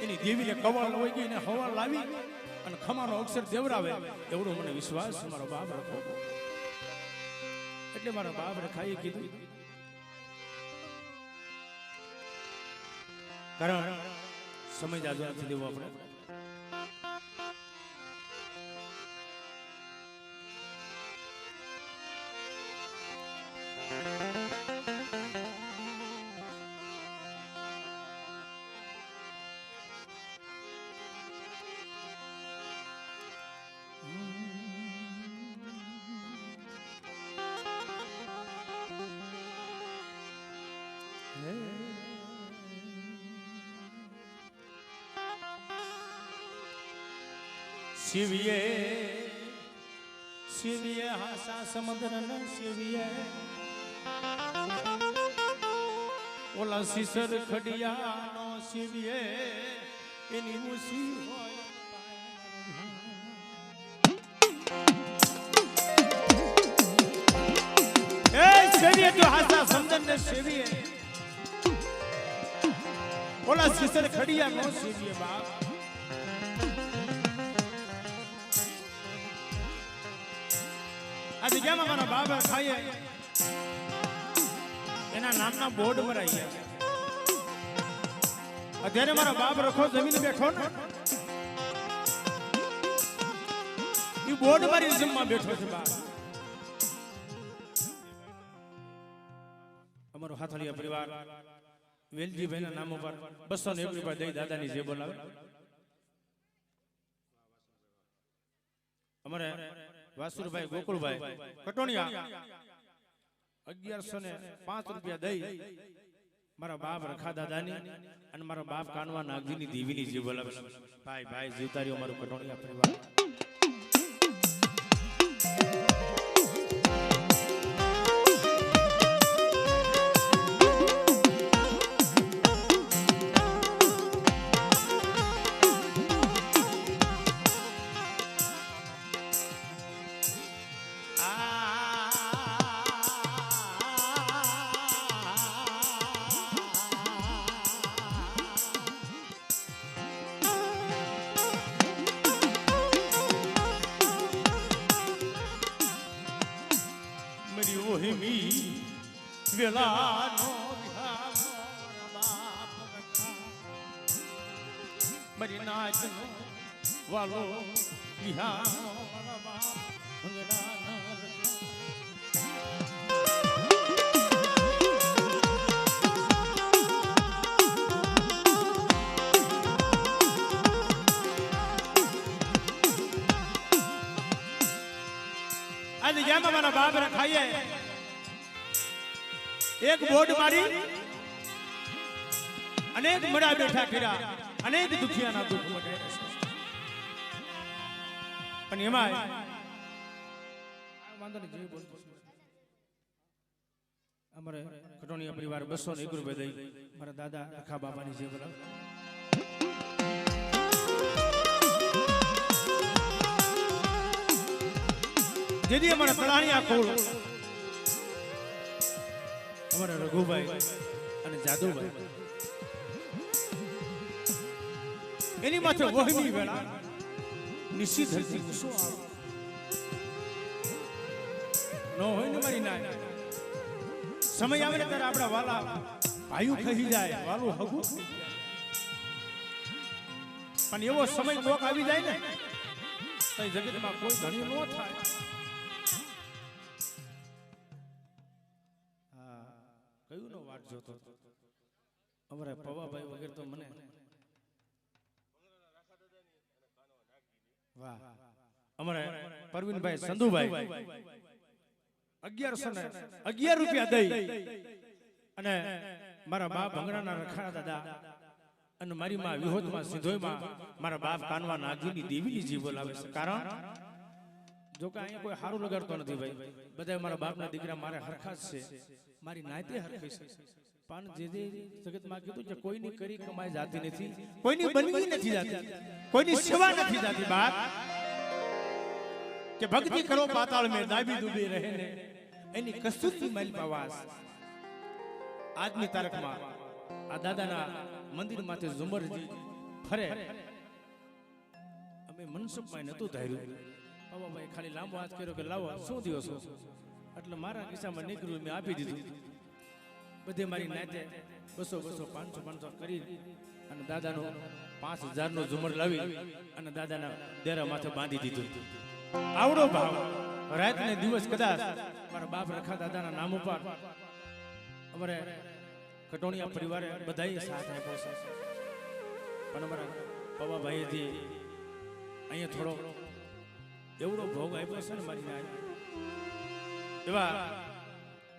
Speaker 1: એની દેવીને કવળ હોય ગઈ ને હવા લાવી અને ખમાનો અક્ષર દેવરાવે એવડો મને વિશ્વાસ મારો બાપ રખો એટલે મારા બાપ રખાઈએ કીધું કારણ સમય જાજો નથી દેવો આપણે શિવીએ શિવીએ હાસા સમુદ્ર ન શિવીએ ઓલા સિસર ખડિયાનો શિવીએ એની મુસી હોય એ શિવીએ તો હાસા સમુદ્ર ન શિવીએ ઓલા સિસર ખડિયાનો શિવીએ બાપ આ જગ્યામાં મારા બાબા ખાઈએ એના નામના બોર્ડ મરાઈ ગયા અત્યારે મારા બાપ રખો જમીન બેઠો ને એ બોર્ડ મારી જમવા બેઠો છે બાપ અમારો હાથળિયા પરિવાર વેલજીભાઈ ના નામ ઉપર 201 રૂપિયા દઈ દાદાની જે બોલાવે અમારે વાસુરભાઈ ગોકુળભાઈ કટોણિયા 1105 રૂપિયા દઈ મારા બાપ રખા દાદાની અને મારા બાપ કાનવા નાગજીની દેવીની જે બોલાવે ભાઈ ભાઈ જીવતારીઓ મારું કટોણિયા પરિવાર વેલાનો મારી નાચનો વાલો વિહાનો આજે જેમ અમારા બાપ ખાઈએ એક બોર્ડ મારી અનેક મડા બેઠા કર્યા અનેક દુખિયાના દુઃખ મટાડ્યા પણ એમાં વાંધો નહીં જે બોલતો અમારે ખટોણીયા પરિવાર 201 રૂપિયા દઈ મારા દાદા અખા બાપાની જે બોલાવ જેથી અમારા તળાણીયા કુળ અમારા રઘુભાઈ અને જાદુભાઈ એની માથે વહમી વેળા નિશ્ચિત હરતી ગુસ્સો આવે નો હોય ને મારી ના સમય આવે ને ત્યારે આપણા વાલા ભાઈઓ કહી જાય વાલું હગું પણ એવો સમય કોક આવી જાય ને તો જગતમાં કોઈ ધણી ન થાય. હા કયું નો વાટ જોતો અમારા પવાભાઈ વગેરે તો મને વાહ અમારે પરવીનભાઈ સંધુભાઈ 1111 રૂપિયા દઈ અને મારા બાપ ભંગરાના રખાણા દાદા અને મારી માં વિહોતમાં સિંધોઈમાં મારા બાપ કાનવા નાગજીની દેવીની જીવ બોલાવે છે. કારણ જો કે અહીંયા કોઈ સારું લગાડતો નથી ભાઈ, બધા મારા બાપના દીકરા મારે હરખા છે, મારી નાતે હરખી છે. પણ જે જગતમાં કીધું કે કોઈની કરી કમાઈ જાતી નથી, કોઈની બનવી નથી જાતી, કોઈની સેવા નથી જાતી. બાપ કે ભક્તિ કરો પાતાળ મેં દાબી દુબી રહે ને એની કસુરથી મારી પાવાસ. આજની તારીખમાં આ દાદાના મંદિર માથે ઝુમરજી ફરે, અમે મનસુખમાં નતું ધાર્યું. બાબાભાઈ ખાલી લાંબો હાથ કર્યો કે લાવો શું દિવસો, એટલે મારા કિસ્સામાં નીકળ્યું, મેં આપી દીધું. બધે મારી નાતે 200 500 કરી અને દાદાનો 5000 નો ઝુમર લાવી અને દાદાના દેરા માથે બાંધી દીધું. આવડો ભાવ રાત ને દિવસ કદાચ મારા બાપ રખા દાદાના નામ ઉપર અમારે ખટોણીયા પરિવારે બધાએ સાથ આપ્યો છે. પણ અમારા પવાભાઈજી અહીંયા થોડો એવડો ભોગ આપ્યો છે ને મારી નાય એવા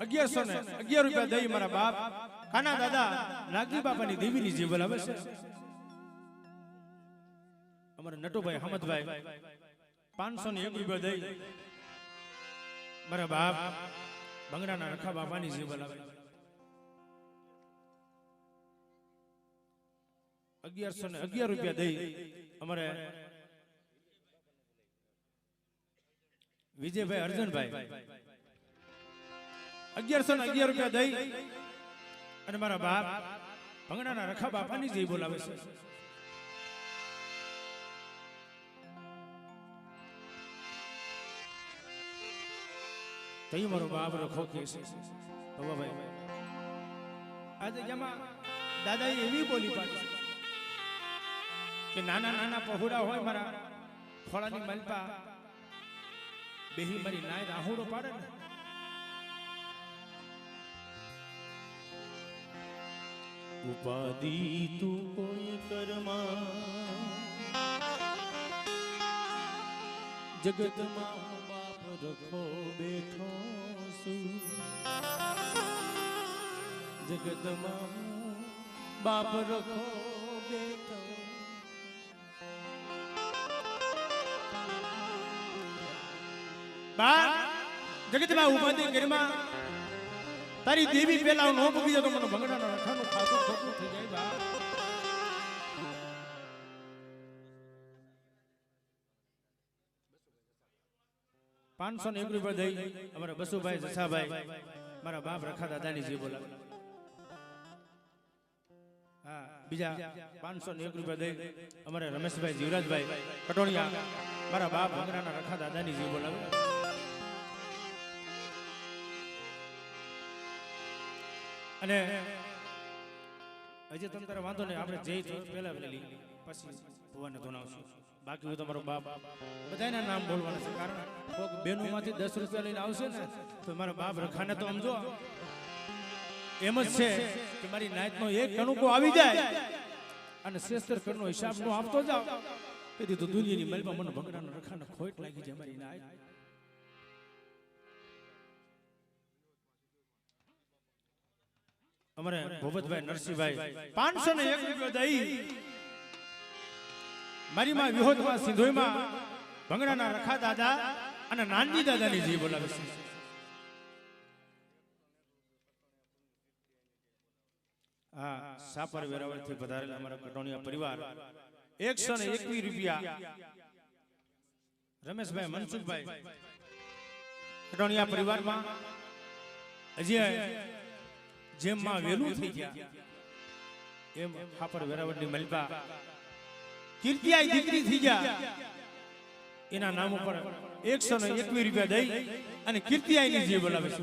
Speaker 1: 1111 રૂપિયા દઈ મારા બાપ કાના દાદા નાગજી બાપાની દેવીની જે બોલાવે છે. અમારા નટુભાઈ હમદભાઈ 501 રૂપિયા દઈ મારા બાપ ભંગડાના રખા બાપાની જે બોલાવે. 1111 રૂપિયા દઈ અમારે વિજયભાઈ અર્જુનભાઈ 1111 રૂપિયા દઈ અને મારા બાપ ભંગડાના રખા બાપાની જે બોલાવે છે. તઈ મારો બાપ રખો કે છે ભાઈ. આજે જેમાં દાદાએ એવી બોલી પાડી કે નાના નાના પહોળા હોય મારા ફળાની મલપા બેહી મારી નાય રાહુડો પાડે ને, ઉપાધિ તું કોઈ કર્મા જગતમાં બાપ રખો બેઠો છું, જગતમાં બાપ રખો બેઠો. જગતમાં ઉપાધિ ઘરમાં તારી દેવી પેલા નો પૂગી જતો મને ભંગડાના રખાનું ખાતું ખોટું થઈ જાય. બા 501 રૂપિયા દઈ અમારા બસુભાઈ જસાભાઈ મારા બાપ રખા દાદાની જે બોલાવે. હા બીજા 501 રૂપિયા દઈ અમારે રમેશભાઈ જીવરાજભાઈ કટોણિયા મારા બાપ ભંગડાના રખા દાદાની જે બોલાવે. અને હજી તમે તારે વાંધો નહીં, આપણે જઈ પહેલા પેલી પછી ભુવાને ધોનાવશું. બાકી હું તમારો બાપ બધાના નામ બોલવાના છે, કારણ કોઈક બેનું માંથી 10 રૂપિયા લઈને આવશે ને તો મારા બાપ રખાને તો સમજો એમ જ છે કે મારી નાયતનો એક કણુકો આવી જાય અને શ્રેષ્ઠ કરનો હિસાબ નો આપતો જાવ, તેથી તો દુનિયાની મલમાં મને ભંગડાના રખાને ખોટ લાગી જાય. મારી નાયત અમારે ભૂપતભાઈ નરસિંહભાઈ 501 રૂપિયા દઈ મારી માં વિહોદમાં સિંધોઈમાં ભંગડાના રખા દાદા અને નાનજી દાદાની જી બોલાવે છે. હા, સાપર વેરાવળથી પધારેલા અમારા કટોણિયા પરિવાર 121 રૂપિયા રમેશભાઈ મનસુખભાઈ કટોણિયા પરિવારમાં હજી જેમ માં વેલું થઈ ગયા એમ સાપર વેરાવળની મલબા કીર્તિઆઈ દીકરી થઈ ગયા એના નામ ઉપર 121 રૂપિયા દઈ અને કીર્તિઆઈની જે બોલાવે છે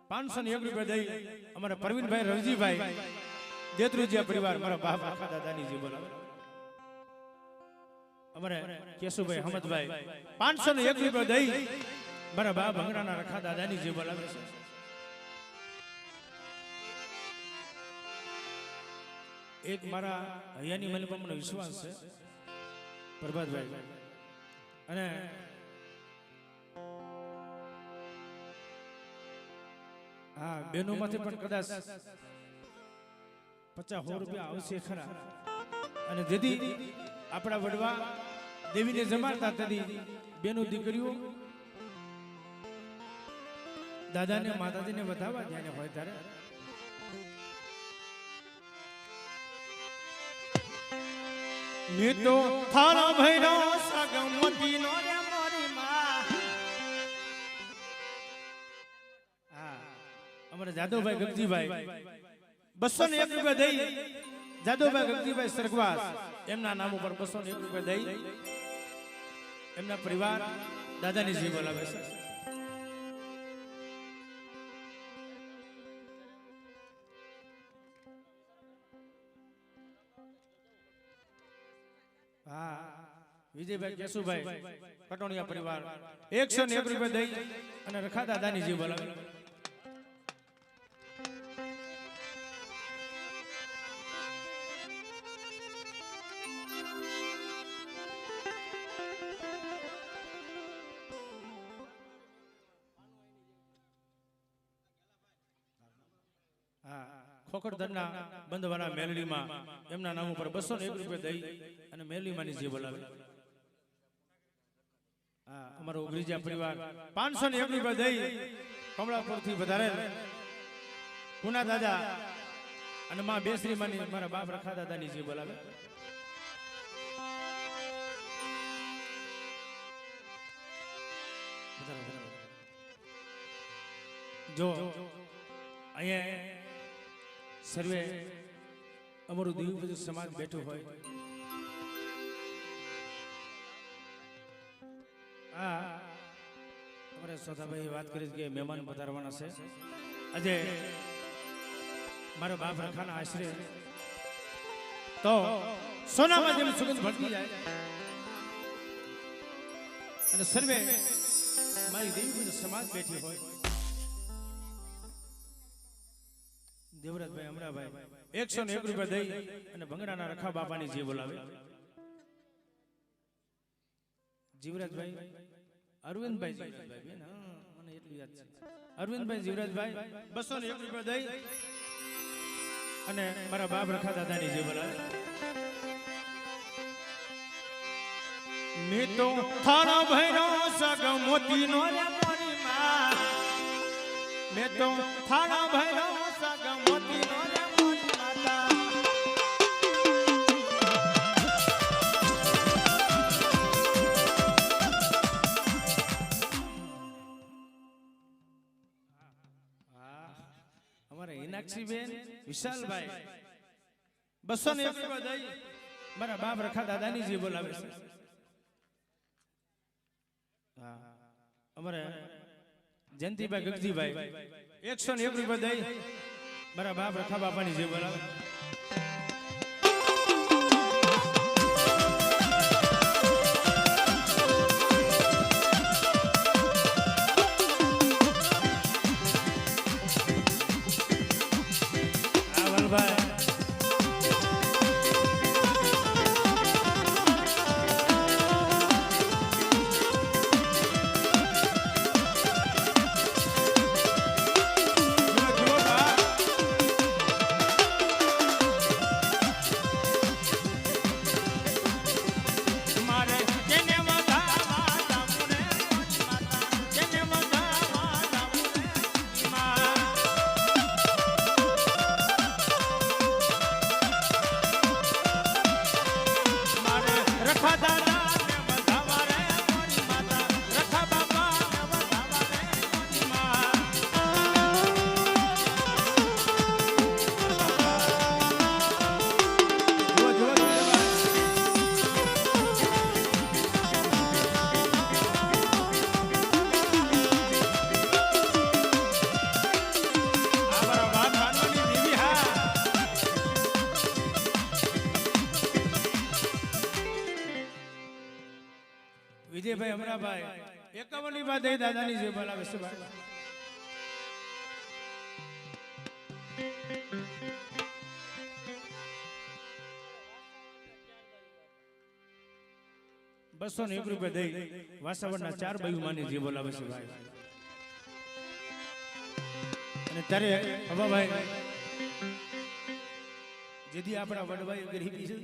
Speaker 1: 501 રૂપિયા દઈ અમારા પરવીનભાઈ રવજીભાઈ દેત્રુજીયા પરિવાર મારા બાપ આખા દાદાની જે બોલાવે અમારે કેશુભાઈ હમદભાઈ 501 રૂપિયા દઈ મારા બાપ ભંગડાના રખા દાદાની જે બોલાવે છે. એક મારા હૈયાની મલમાં મને વિશ્વાસ છે પ્રભાતભાઈ અને હા બેનોમાંથી પણ કદાચ 50-100 રૂપિયા આવશે ખરા. અને જેથી આપણા વડવા દેવીને જમાડતા તેથી બેનો દીકરીઓ દાદાને માતાજીને વધાવવા જ્યારે હોય ત્યારે મેં તો થારા ભૈરો સગમતી નો રે મોરી માં. હા, અમારે જાદવભાઈ ગગજીભાઈ 201 રૂપિયા દઈ જાદવભાઈ ગગજીભાઈ સરગવાસ એમના નામ ઉપર 201 રૂપિયા દઈ એમના પરિવાર દાદાની જી બોલાવે છે. હા, વિજયભાઈ કેશુભાઈ કટોણિયા પરિવાર 101 રૂપિયા દઈ અને રખા દાદાની જી બોલાવે. ખોખડધરના બંધવાળા મેલડીમાં એમના નામ ઉપર 201 રૂપિયા દઈ અને મેલડીમાંની જે બોલાવે. હા, અમારો ઉગરીજા પરિવાર 501 રૂપિયા દઈ કમળાપુરથી વધારે પુના દાદા અને માં બેસરીમાંની મારા બાપ રખા દાદાની જે બોલાવે. જો અહીંયા સર્વે અમારું દેવી બધું સમાજ બેઠું હોય અમારે સોધાભાઈ વાત કરી કે મહેમાન પધારવાના છે. આજે મારા બાપ રખાના આશરે તો સોનામાં જેમ સુગંધ ભરતી જાય અને સર્વે મારી દેવી બધું સમાજ બેઠી હોય. દેવરાજભાઈ અમરાભાઈ 101 રૂપિયા દઈ અને ભંગડાના રખા બાપાની જે બોલાવે. જીવરાજભાઈ અરવિંદભાઈ જીવરાજભાઈ મને એટલું યાદ છે અરવિંદભાઈ જીવરાજભાઈ 201 રૂપિયા દઈ અને મારા બાપ રખા દાદાની જે બોલાવે. મેં તો થારા ભૈરો સગ મોતી નો રે મોરી માં. મેં તો થારા ભૈરો સગ મોતી નો રે મોરી માતા. અમારે હિનાક્ષીબેન વિશાલભાઈ 201 રૂપિયા દઈ મારા બાપ રખા દાદાની જે બોલાવે છે. અમારે જયંતિભાઈ ગગજીભાઈ 101 રૂપિયા દઈ મારા બાપ રખા બાપાની જે બોલાવે. રખા દાદા ને વધાવા રે મોરી માતા રખા બાપા ને વધાવા રે મોરી માં વિજયભાઈ અમરાભાઈ 51 ની વાત દઈ દાદાની જે બોલાવે છે ભાઈ ₹201 દઈ વાસાવડના 4 બાયુ માની જે બોલાવે છે ભાઈ અને ત્યારે હવાભાઈ જેથી આપણા વડવાઈ ગરીબી છે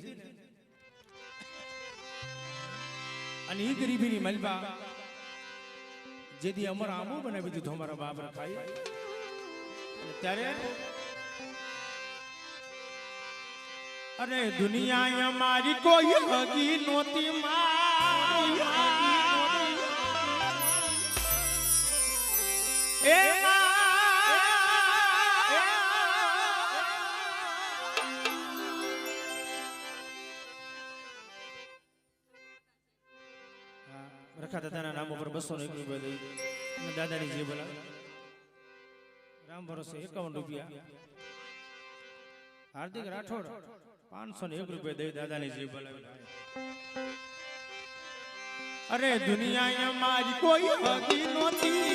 Speaker 1: અને એ ગરીબીની મલબા જેથી અમારા આંબો બનાવી દીધું અમારા બાપ રખાઈ અને ત્યારે અરે દુનિયા અમારી કોઈ હગી નોતી એ રખા દાદાના નામ ઉપર ₹201 દઈ અને દાદાની જે બોલા રામ ભરોસે ₹51 હાર્દિક રાઠોડ ₹501 દઈ દાદાની જે બોલા અરે દુનિયા મારી કોઈ હગી નોતી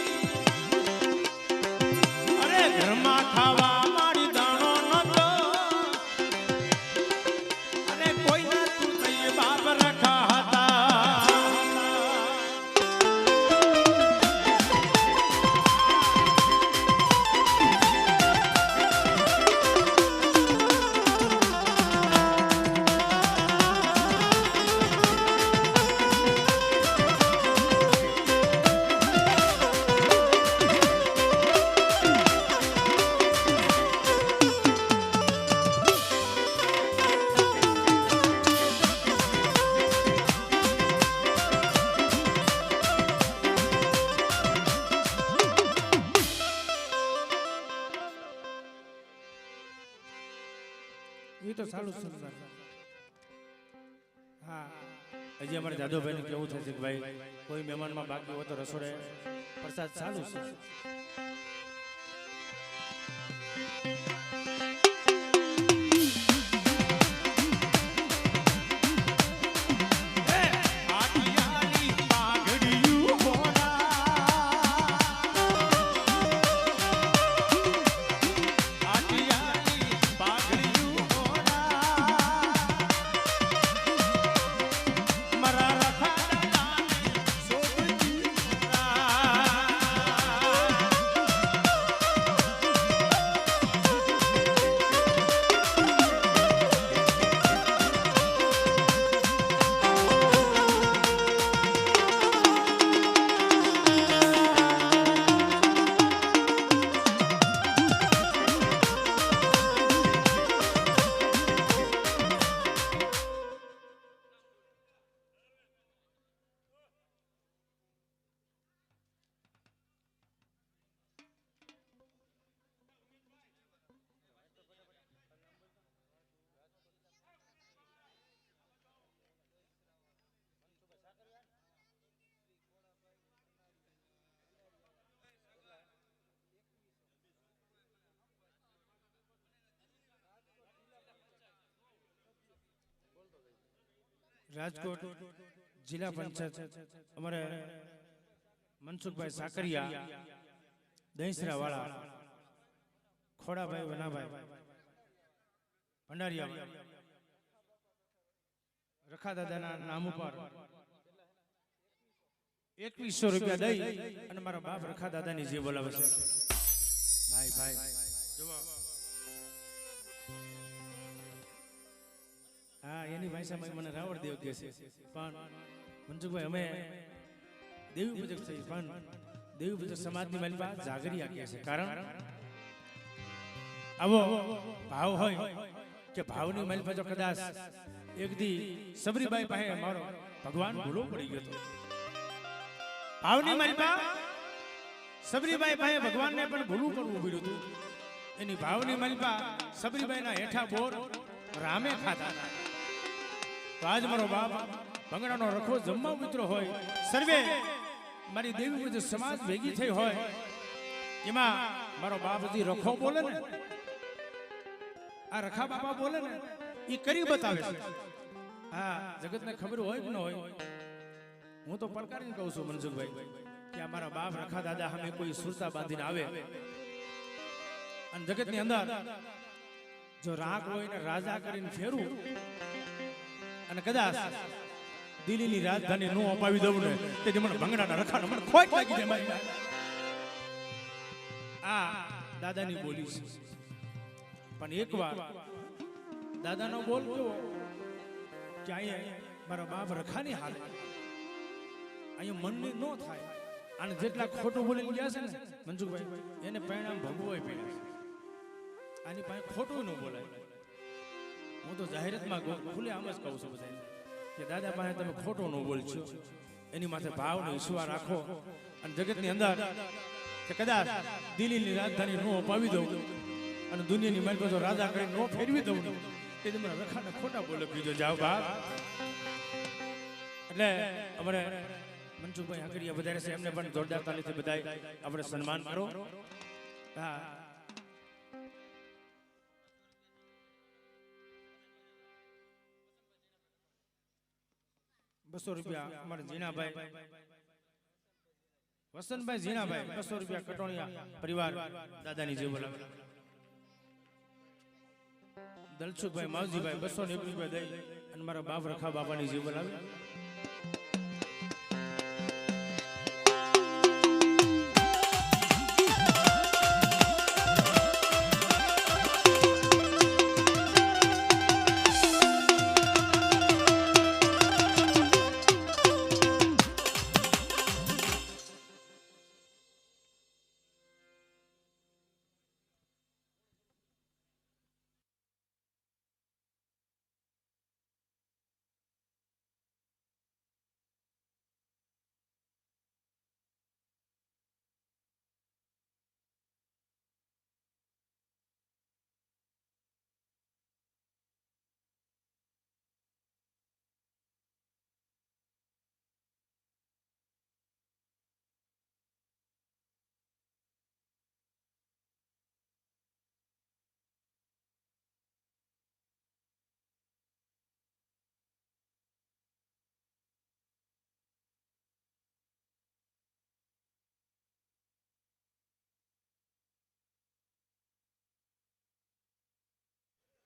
Speaker 1: અરે ઘરમાં ખાવા મારી દાણો નતો અને કોઈ નતું થઈ બાપ રખા હતા તો સારું સુંદર હા હજી અમારે જાદવભાઈ ને કેવું છે કે ભાઈ કોઈ મહેમાનમાં બાકી હોય તો રસોડે પ્રસાદ ચાલુ છે રાજકોટ જિલ્લા પંચાયત અમારે મનસુખભાઈ સાકરિયા દહીસરા વાળા ખોડાભાઈ વનાભાઈ ભંડારિયા રખા દાદાના નામ ઉપર ₹2100 દઈ અને મારા બાપ રખા દાદાની જે બોલાવે છે ભાઈ ભાઈ હા એની ભાષામાં મને રાવણ દેવ કહે છે પણ મનસુખભાઈ અમે દેવી પૂજક છે પણ દેવી પૂજક સમાજની માલિકા જાગરિયા કહે છે કારણ આવો ભાવ હોય કે ભાવની માલિકા જો કદાચ એક દી સબરીબાઈ પાસે મારો ભગવાન ભૂલો પડી ગયો હતો. ભાવની મારી બા સબરીબાઈ પાસે ભગવાનને પણ ભૂલું પડવું પડ્યું હતું. એની ભાવની મારી બા સબરીબાઈના હેઠા બોર રામે ખાતા હતા. તો આજ મારો બાપ ભંગડાનો રખો જમવા મિત્રો હોય, સર્વે મારી દેવી પૂજ્ય સમાજ ભેગી થઈ હોય, એમાં મારો બાપ હજી રખો બોલે ને, આ રખા બાપા બોલે ને, એ કરી બતાવે છે. હા, જગતને ખબર હોય કે ન હોય, હું તો પડકારીને કહું છું મનસુખભાઈ કે અમારા બાપ રખા દાદા સામે કોઈ સુરતા બાંધીને આવે અને જગતની અંદર જો રાગ હોય ને રાજા કરીને ફેરવું અને કદાચ દિલ્હીની રાજધાની નો અપાવી દઉં ને તેથી મને ભંગડાના રખાને મને ખોટ લાગી જાય મારી. આ દાદાની બોલી છે. પણ એકવાર દાદાનો બોલ કેવો કે અહીંયા મારા બાપ રખાની હાલે અહીંયા મનને ન થાય. અને જેટલા ખોટું બોલીને ગયા છે ને મનસુખભાઈ, એને પરિણામ ભોગવવું પડ્યા છે. આની પાસે ખોટું ન બોલાય. હું તો જાહેરાતમાં ખુલ્લે આમ જ કહું છું બધાને કે દાદા પાસે તમે ખોટું ન બોલશો, એની માથે ભાવનો વિશ્વાસ રાખો. અને જગતની અંદર કે કદાચ દિલ્હીની રાજધાની નો અપાવી દઉં અને દુનિયાની મારી પાસે રાજા કરીને નો ફેરવી દઉં ને એ તમે રખાને ખોટા બોલે કીધો જાઓ બાપ. એટલે અમારે મનસુખભાઈ હાકરિયા વધારે છે, એમને પણ જોરદાર તાલીથી બધાય આપણે સન્માન કરો. હા, ₹200 અમારે જીણાભાઈ વસંતભાઈ જીણાભાઈ ₹200 કટોણિયા પરિવાર દાદાની જે બોલાવે. દલસુખભાઈ માવજીભાઈ ₹221 દઈ અને મારા બાપ રખા બાબાની જે બોલાવે.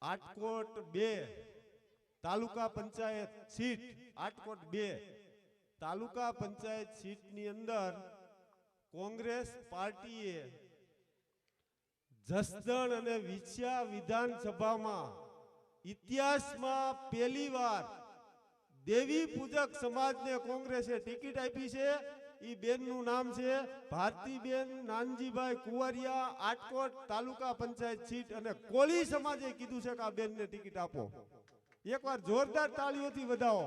Speaker 2: આટકોટ 2 તાલુકા પંચાયત સીટ, આટકોટ 2 તાલુકા પંચાયત સીટની અંદર કોંગ્રેસ પાર્ટીએ જસદણ અને વિછિયા વિધાનસભામાં ઇતિહાસમાં પહેલીવાર દેવી પૂજક સમાજને કોંગ્રેસે ટિકિટ આપી છે. ઈ બેનનું નામ છે ભારતીબેન નાનજીભાઈ કુંવરિયા, આટકોટ તાલુકા પંચાયત સીટ. અને કોળી સમાજે કીધું છે કે આ બેનને ટિકિટ આપો. એકવાર જોરદાર તાળીઓથી વધાવો.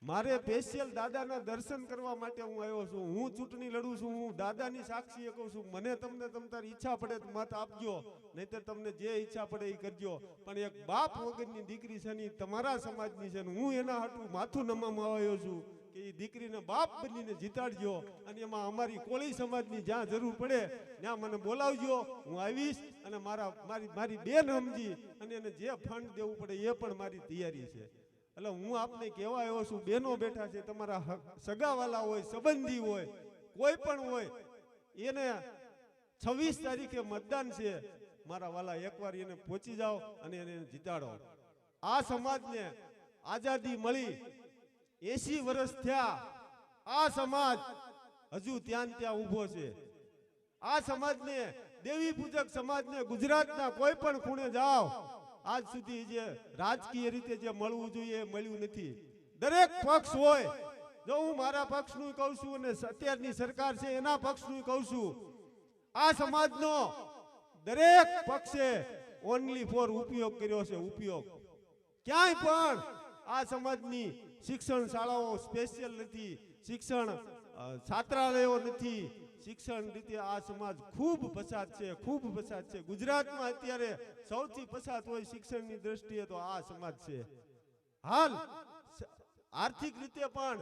Speaker 2: મારે સ્પેશિયલ દાદાના દર્શન કરવા માટે હું આવ્યો છું. હું ચૂંટણી લડું છું, હું દાદાની સાક્ષીએ કહું છું. મને તમને તમારી ઈચ્છા પડે તો મત આપજો, નહીતર તમને જે ઈચ્છા પડે એ કરજો. પણ એક બાપ વગરની દીકરી છે ને તમારા સમાજની છે ને હું એના હાટું માથું નમામાં આવ્યો છું કે એ દીકરીને બાપ બનીને જીતાડજો. અને એમાં અમારી કોળી સમાજની જ્યાં જરૂર પડે ત્યાં મને બોલાવજો, હું આવીશ. અને મારી બેન સમજી અને એને જે ફંડ દેવું પડે એ પણ મારી તૈયારી છે. એટલે હું આપને કહેવા આવ્યો છું, બેનો બેઠા છે, તમારા સગાવાલા હોય, સંબંધી હોય, કોઈ પણ હોય, એને 26 તારીખે મતદાન છે. મારા વાલા એકવાર એને પહોંચી જાઓ અને એને જીતાડો. આ સમાજને આઝાદી મળી 80 વર્ષ થયા. આ સમાજ હજુ ત્યાં ઊભો છે. આ સમાજને, દેવી પૂજક સમાજને ગુજરાતના કોઈ પણ ખૂણે જાઓ, આજ સુધી જે રાજકીય રીતે જે મળવું જોઈએ મળ્યું નથી. દરેક પક્ષ હોય, જો હું મારા પક્ષનું કહું છું અને અત્યારની સરકાર છે એના પક્ષનું કહું છું, આ સમાજનો દરેક પક્ષે ઓનલી ફોર ઉપયોગ કર્યો છે. ઉપયોગ ક્યાંય પણ આ સમાજની શિક્ષણ શાળાઓ સ્પેશિયલ નથી, શિક્ષણ છાત્રાલયો નથી, શિક્ષણ રીતે આ સમાજ ખૂબ પછાત છે, ખૂબ પછાત છે. ગુજરાતમાં અત્યારે સૌથી પછાત હોય શિક્ષણની દ્રષ્ટિએ તો આ સમાજ છે. હાલ આર્થિક રીતે પણ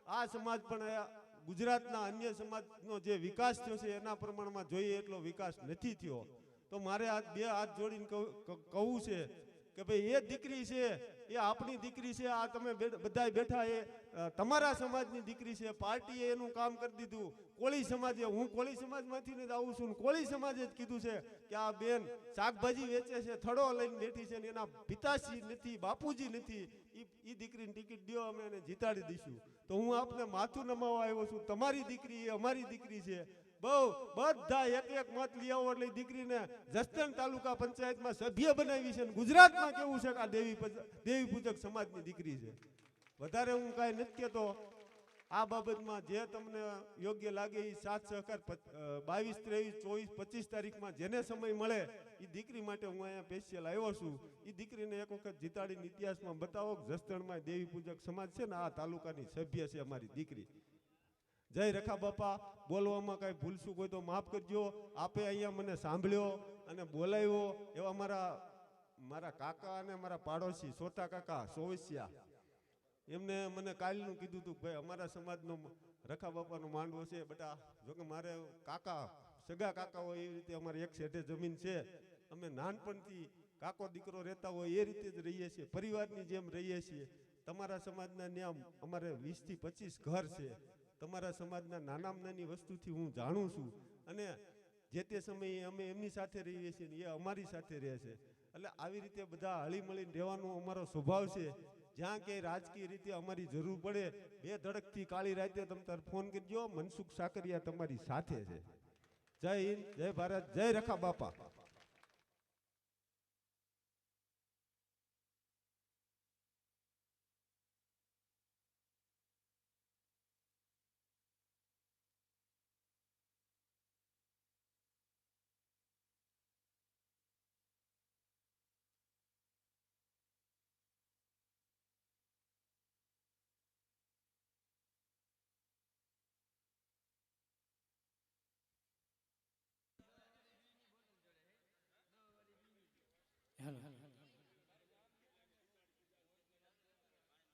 Speaker 2: આ સમાજ પણ ગુજરાતના અન્ય સમાજનો જે વિકાસ થયો છે એના પ્રમાણમાં જોઈએ એટલો વિકાસ નથી થયો. તો મારે આ બે હાથ જોડીને કહું છે કે ભાઈ એ દીકરી છે એ આપણી દીકરી છે. આ તમે બધા બેઠા એ તમારા સમાજની દીકરી છે. પાર્ટીએ એનું કામ કરી દીધું. કોળી સમાજે, હું કોળી સમાજમાંથી જ આવું છું, કોળી સમાજે જ કીધું છે કે આ બેન શાકભાજી વેચે છે, થડો લઈને બેઠી છે, એના પિતાશ્રી નથી, બાપુજી નથી, એ દીકરીની ટિકિટ દો, અમે એને જીતાડી દઈશું. તો હું આપને માથું નમાવવા આવ્યો છું. તમારી દીકરી એ અમારી દીકરી છે. બધા એક એક મત લઈ આવો એટલે દીકરીને જસદણ તાલુકા પંચાયતમાં સભ્ય બનાવી છે. ગુજરાતમાં કેવું છે કે આ દેવી પૂજક સમાજની દીકરી છે. વધારે હું કાંઈ નથી કહેતો. આ બાબતમાં જે તમને યોગ્ય લાગે એ સાથ સહકાર 22, 23, 24, 25 તારીખમાં જેને સમય મળે એ દીકરી માટે હું અહીંયા સ્પેશિયલ આવ્યો છું. એ દીકરીને એક વખત જીતાડીને ઇતિહાસમાં બતાવો કે જસદણમાં દેવી પૂજક સમાજ છે ને આ તાલુકાની સભ્ય છે અમારી દીકરી. જય રખા બાપા. બોલવામાં કાંઈ ભૂલશું કોઈ તો માફ કરજો. આપે અહીંયા મને સાંભળ્યો અને બોલાવ્યો એવા મારા કાકા અને મારા પાડોશી સોતા કાકા સોવસિયા, એમને મને કાલનું કીધું હતું ભાઈ અમારા સમાજનો રખા બાપાનો માંડવો છે બેટા. જોકે મારે કાકા સગા કાકા હોય એવી રીતે અમારે એક શેઠે જમીન છે. અમે નાનપણથી કાકો દીકરો રહેતા હોય એ રીતે જ રહીએ છીએ, પરિવારની જેમ રહીએ છીએ. તમારા સમાજના ન્યામ અમારે 20 થી 25 ઘર છે. તમારા સમાજના નાનામાં નાની વસ્તુથી હું જાણું છું અને જે તે સમયે અમે એમની સાથે રહીએ છીએ ને એ અમારી સાથે રહે છે. એટલે આવી રીતે બધા હળી મળીને રહેવાનો અમારો સ્વભાવ છે. જ્યાં ક્યાંય રાજકીય રીતે અમારી જરૂર પડે બે ધડકથી કાળી રાતે તમે તાર ફોન કરજો. મનસુખ સાકરિયા તમારી સાથે છે. જય હિન્દ, જય ભારત, જય રખા બાપા.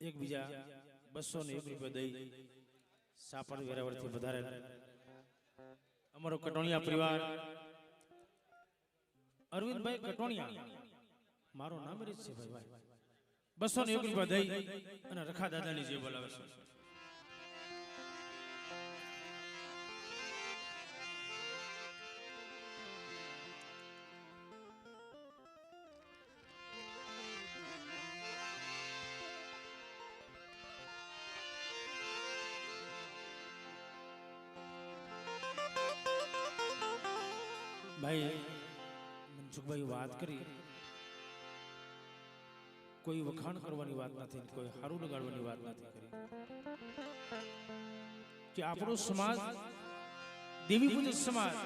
Speaker 1: એકબીજા 201 રૂપિયા દઈ સાપર વેરાવળથી વધારે અમારો કટોણિયા પરિવાર અરવિંદભાઈ કટોણિયા, મારું નામ જ છે ભાઈ. 201 રૂપિયા દઈ અને રખા દાદાની જે બોલાવે છે. ભાઈ મનસુખભાઈ વાત કરી, કોઈ વખાણ કરવાની વાત નથી, કોઈ હારું લગાડવાની વાત નથી કરી કે આપણો સમાજ દેવી પૂજક સમાજ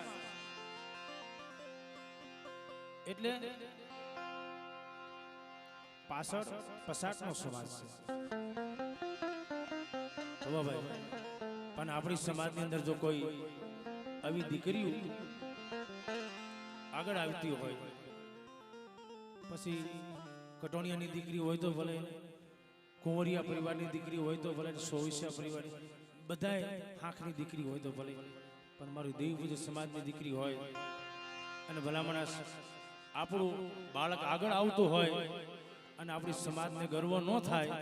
Speaker 1: એટલે પાછળ પસાટનો સમાજ છે. ભાઈ પણ આપણી સમાજની અંદર જો કોઈ આવી દીકરીઓ આગળ આવતી હોય, પછી કટોણિયાની દીકરી હોય તો ભલે, કુંવરિયા પરિવારની દીકરી હોય તો ભલે, સોવિસિયા પરિવારની બધાય આંખની દીકરી હોય તો ભલે, પણ મારી દેવી પૂજક સમાજની દીકરી હોય અને ભલામણા આપણું બાળક આગળ આવતું હોય અને આપણી સમાજને ગર્વ ન થાય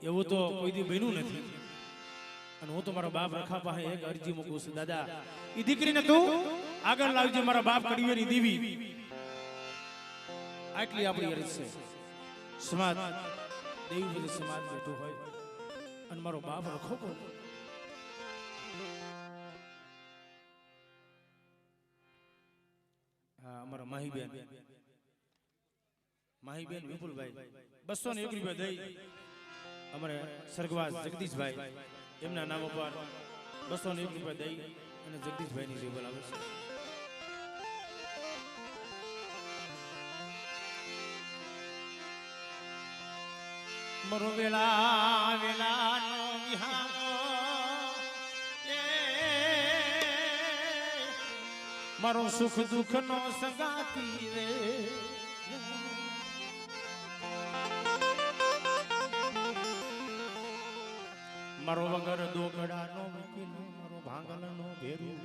Speaker 1: એવું તો કોઈ દી બન્યું નથી. અને હું તો મારા બાપ રખા પાસે એક અરજી મૂકું છું, દાદા એ દીકરીને તું આગળ લાવજે, મારા બાપ કડીવેની દેવી. આટલી આપણી અરજ છે. સમાજ દેવી પૂજક સમાજ બેઠો હોય અને મારો બાપ રખો કોણ. હા, અમારા માહીબેન વિપુલભાઈ 201 રૂપિયા દઈ અમારે સ્વર્ગવાસ જગદીશભાઈ એમના નામ ઉપર 201 રૂપિયા દઈ અને જગદીશભાઈની જે બોલાવે છે. મરો વેલા વેલાનો વિહામો એ મારો સુખ દુઃખ નો સંગાતી રે મારો વગર દોગડા નો મૂકીને મારો ભાંગલ નો ભેરું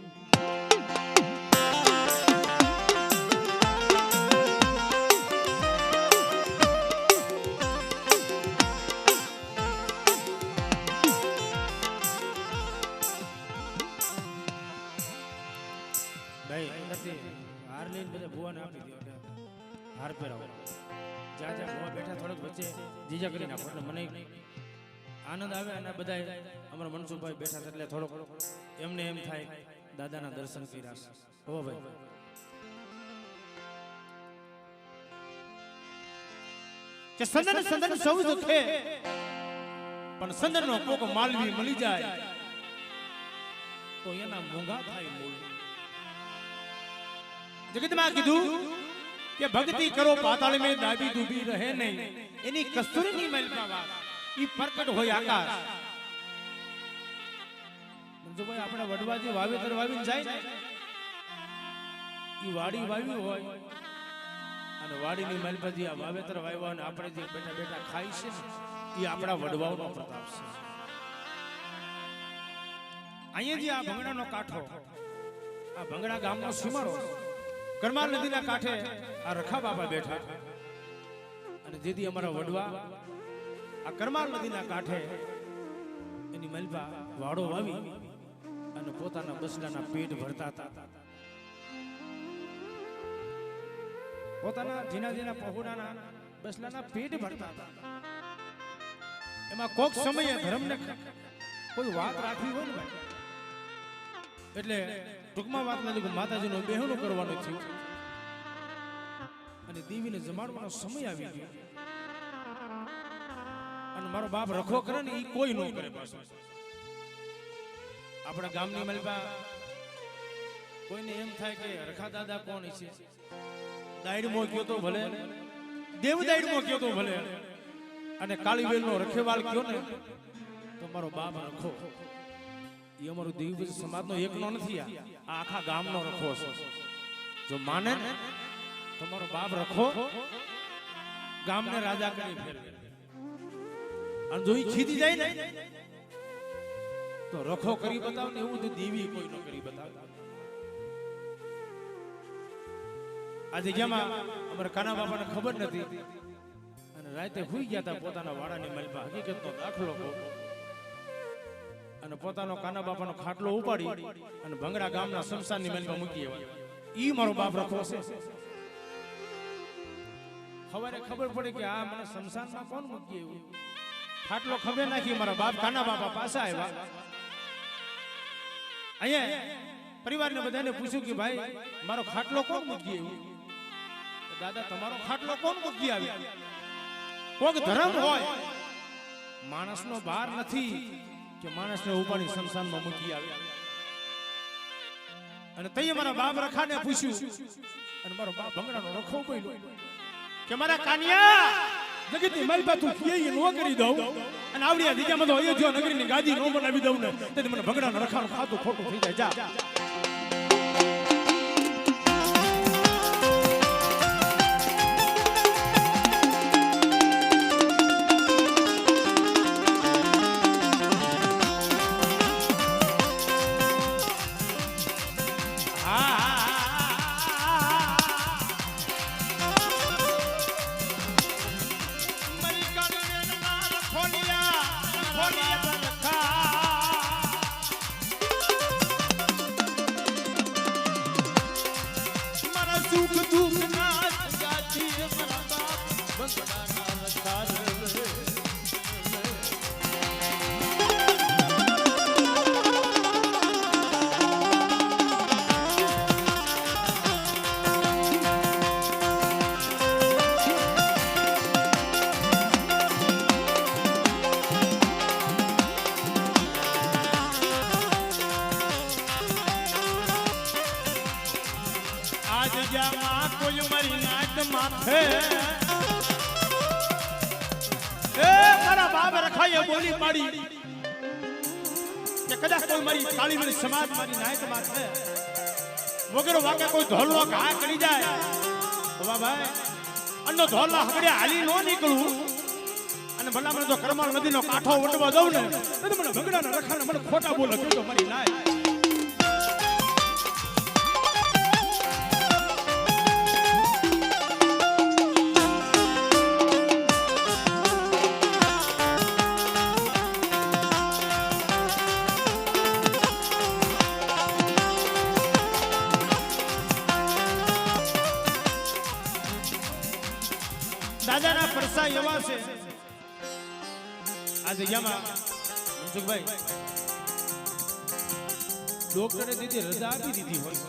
Speaker 1: હાર લઈને બધા ભુવાને આપી દો હાર પહેરાવો જ્યાં જ્યાં ભુવા બેઠા થોડોક વચ્ચે જીજા કરી નાખો એટલે મને આનંદ આવે અને બધા અમારા મનસુખભાઈ બેઠા છે એટલે થોડોક એમને એમ થાય દાદાના દર્શન કર્યા હો ભાઈ કે સંદન સંદન સૌ દુખે પણ સંદનનો કોક માલવી મળી જાય તો એના મોંઘા થાય મૂળ જગતમાં કીધું કે ભક્તિ કરો પાતાળ में દાબી ડૂબી રહે નહીં એની કસ્તુરીની મલપાવા ઈ પ્રકટ હોય આકાશ મંજુભાઈ આપણે વડવાજી વાવેતર વાવીને જાય ને ઈ વાડી વાવી હોય અને વાડીની મલપાજી આ વાવેતર વાવ્યા અને આપણે જે બેઠા બેઠા ખાઈ છે ને ઈ આપણા વડવાઓનો પ્રતાપ છે અહીંયા જે આ ભંગડાનો કાંઠો આ ભંગડા ગામનો સીમાડો કરમાલ નદીના કાંઠે આ રખા બાપા બેઠા અને જેથી અમારા વડવા આ કરમાલ નદીના કાંઠે એની મલબા વાડો વાવી અને પોતાના બસલાના પેટ ભરતા હતા પોતાના જીના જીના પહોળાના બસલાના પેટ ભરતા હતા એમાં કોક સમયે ધર્મને કોઈ વાત રાખવી હોય ને ભાઈ એટલે ટૂંકમાં વાત નથી માતાજીનું બેહણું કરવાનું થયું અને દેવીને જમાડવાનો સમય આવી ગયો અને મારો બાપ રખો કરે ને એ કોઈ ન કરે પાછો આપણા ગામની મલબા કોઈને એમ થાય કે રખા દાદા કોણ છે દાયડમો કયો તો ભલે દેવ દાયડમો કયો તો ભલે અને કાળીવેલનો રખેવાળ કયો ને તો મારો બાપ રખો એ અમારો દેવી સમાજનો એકનો નથી આ આખા ગામનો રખો છે જો માને ને તમારો બાપ રખો ગામને રાજા કરી ફેરવે અને જો ઈ ખીજી જાય ને તો રખો કરી બતાવ ને એવું તો દેવી કોઈ ન કરી બતાવ આ જગ્યામાં અમારા કાના બાપાને ખબર નથી અને રાતે હુઈ ગયા હતા પોતાના વાડાની મલબા હકીકતનો દાખલો અને પોતાનો કાના બાપાનો ખાટલો ઉપાડી અને ભંગડા ગામના શમશાનની મલબા મૂકી આવ્યા ઈ મારો બાપ રખો છે સવારે ખબર પડે કે આ મને શમશાનમાં કોણ મૂકી આવ્યું ખાટલો ખબર નાખી મારા બાપ કાના બાપા પાછા આવ્યા અહીંયા પરિવારને બધાને પૂછ્યું કે ભાઈ મારો ખાટલો કોણ મૂકી આવ્યું દાદા તમારો ખાટલો કોણ મૂકી આવ્યા કોક ધર્મ હોય માણસનો ભાર નથી કે માણસને ઉપાડી શમશાનમાં મૂકી આવ્યા અને તઈએ મારા બાપ રખાને પૂછ્યું અને મારો બાપ ભંગડાનો રખો બોલ્યો કે મારા કાનિયા જગતની મલબા તું કે નો કરી દઉં અને આવડિયા દીજામાં તો અયોધ્યા નગરીની ગાદી નો બનાવી દઉં ને તેથી મને ભંગડાનો રખાનું ખાતું ખોટું થઈ જાય જા કોઈ મારી નાટ માથે એ બાપ રખાએ બોલી પાડી કે કદાચ કોઈ મારી કાળીવલી સમાજ મારી નાયતમાં છે વગેરે વાકે કોઈ ધોલવા ઘા કરી જાય તો ભાઈ અન્નો ધોલા હગડે હાલી નો નીકળું અને ભલા મને જો કરમાળ નદીનો કાંઠો વટવા દઉં ને તો મને ભગડાના રખાને મને ખોટા બોલે તો મારી નાય દાદાના પરસા એવા છે આ જગ્યામાં મનસુખભાઈ ડોક્ટરે દીધી રજા આપી દીધી હોય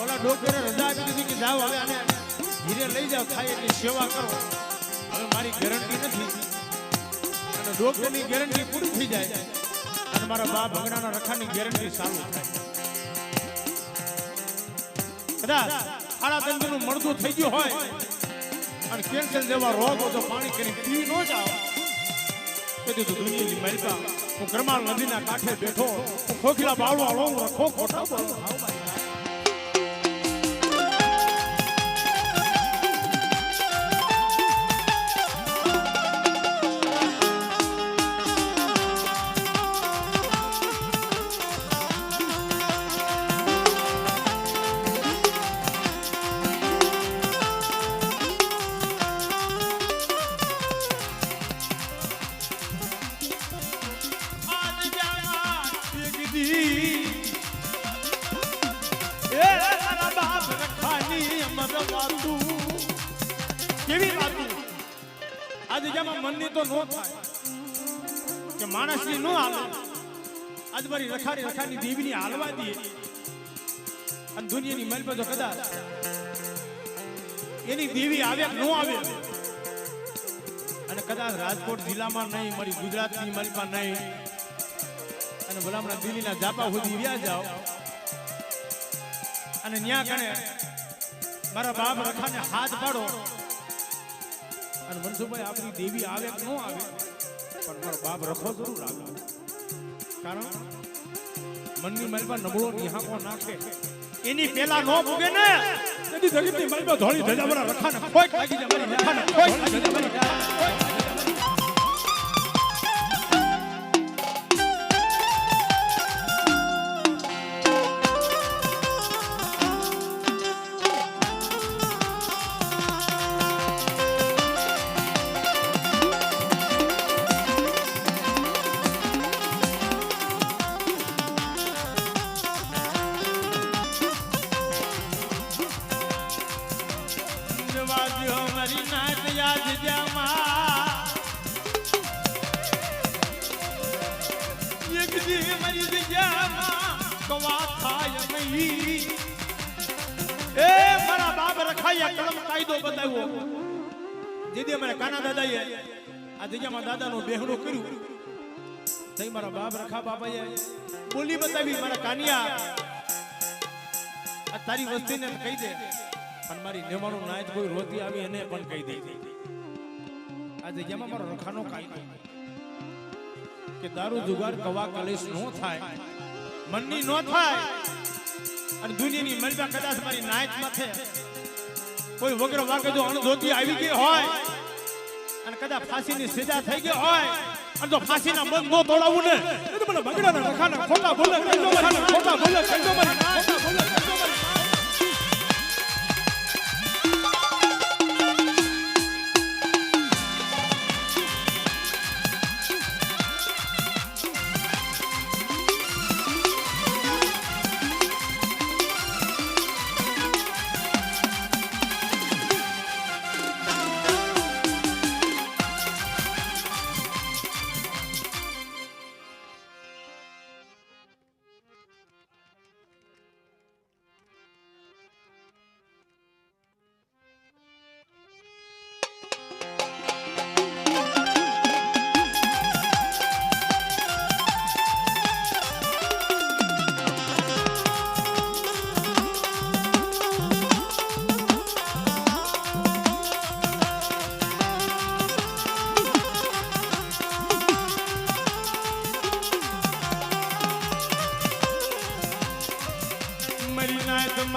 Speaker 1: ઓલા ડોક્ટરે રજા આપી દીધી કે જાઓ હવે આને ધીરે લઈ જાઓ થાય એટલી સેવા કરો હવે મારી ગેરંટી નથી અને ડોક્ટરની ગેરંટી પૂરી થઈ જાય અને મારા બા ભગડાના રખાની ગેરંટી સારું થાય કદાચ આડા તંત્રનું મળતું થઈ ગયું હોય અને કેન્સર જેવા રોગો જો પાણી કરી પી ન જાવ તેથી તો દુનિયાની મહેરબાન હું કરમાળ નદીના કાંઠે બેઠો હું ખોખલા બાવળો હળો રખો ખોટા બોલો આજે જેમાં મનની તો નો થાય કે માણસની નો હાલે આજ મારી રખાની દેવીની હાલવા દઈએ અને દુનિયાની મહેલ પર જો કદાચ એની દેવી આવે કે નો આવે અને કદાચ રાજકોટ જિલ્લામાં નહીં મારી ગુજરાતની મહેલ પર નહીં અને ભલામણા દિલ્હીના જાપા સુધી વ્યા જાઓ અને ન્યા કણે મારા બાપ રખાને હાથ પાડો અને મનસુખભાઈ આપણી દેવી આવે કે ન આવે પણ મારો બાપ રખો જરૂર આવે કારણ મનની મલબા નબળો નિહાકો નાખે એની પેલા નો ભોગે ને તેથી જગતની મલબા ધોળી ધજા મારા રખાને કોઈ લાગી જાય મારી રખાને કોઈ લાગી જાય મારી જેદી અમારા કાના દાદાએ આ જગ્યામાં દાદાનું બેહણું કર્યું તઈ મારા બાપ રખા બાપાએ બોલી બતાવી મારા કાનિયા આ તારી વસ્તીને કહી દે પણ મારી નેમાનું નાચ કોઈ રોતી આવી એને પણ કહી દે આ જગ્યામાં મારો રખાનો કાયદો કે દારૂ જુગાર કવા કલેશ નો થાય મનની નો થાય અને દુનિયાની મલબા કદાચ મારી નાચમાં છે કોઈ વગર વાગે જો અણધોતી આવી ગઈ હોય અને કદાચ ફાંસીની સજા થઈ ગઈ હોય અને જો ફાંસીના બંધ નો તોડાવું ને તો મને બગડાના રખાના ખોટા બોલે કહેજો મારી ખોટા બોલે કહેજો મારી ખોટા બોલે કહેજો મારી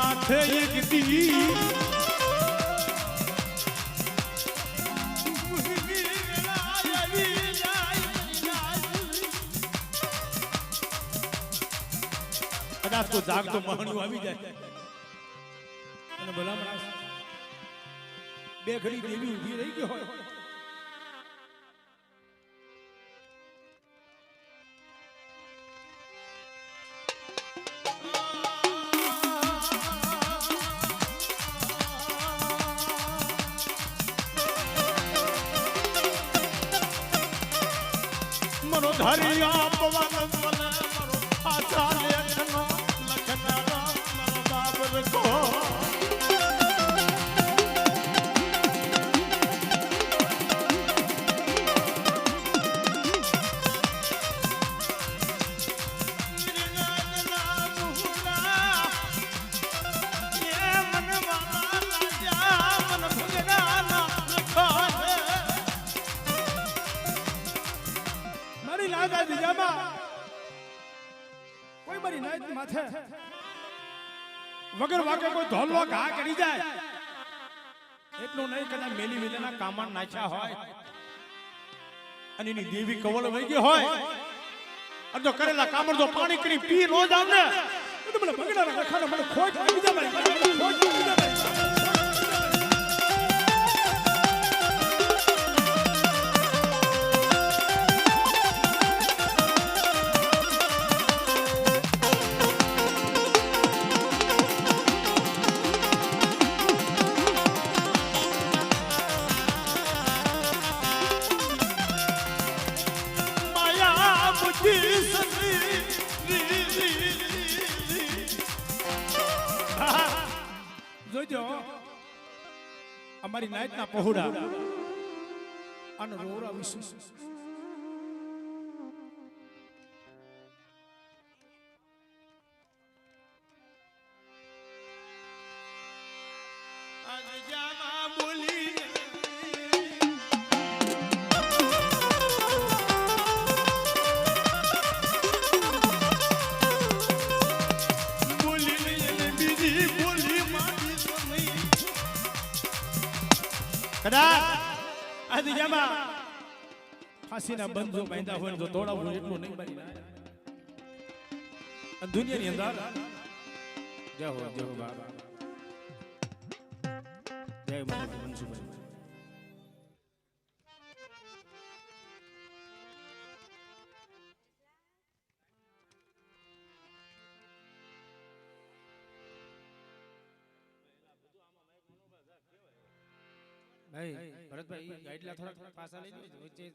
Speaker 1: માથે એક દી કદાચ તો જાગતો મહાણું આવી જાય અને ભલામણ બે ઘડી દેવી ઊભી રહી ગઈ હોય મનો ધારી આપવા મને મનો આશા લેખનો લખનારા મારો બાબર કો કોઈ મારી નાઈટ માથે વગર વાકે કોઈ ધોલવા ઘા કરી જાય એટલું નહીં કદાચ મેલી વેલેના કામણ નાખ્યા હોય અને એની દેવી કવળ વહી ગઈ હોય અને જો કરેલા કામણ જો પાણી કરી પી નો જાવ ને તો મને બગડાના રખાને મને ખોટ આવી જાય મારી ખોટ આવી જાય જોજો અમારી નાઈટ ના પહોળા અને રોરા વિશે આજ જામા બોલી કદાચ આ દિશામાં ફાંસીના બંધો બાંધ્યા હોય તો તોડાવું એટલું નહીં બની અને દુનિયાની અંદર જય હો બાબા જય માતા મનસુભાઈ ભાઈ ભરતભાઈ ગાઈડલા થોડા પાછા લઈ લો વચ્ચે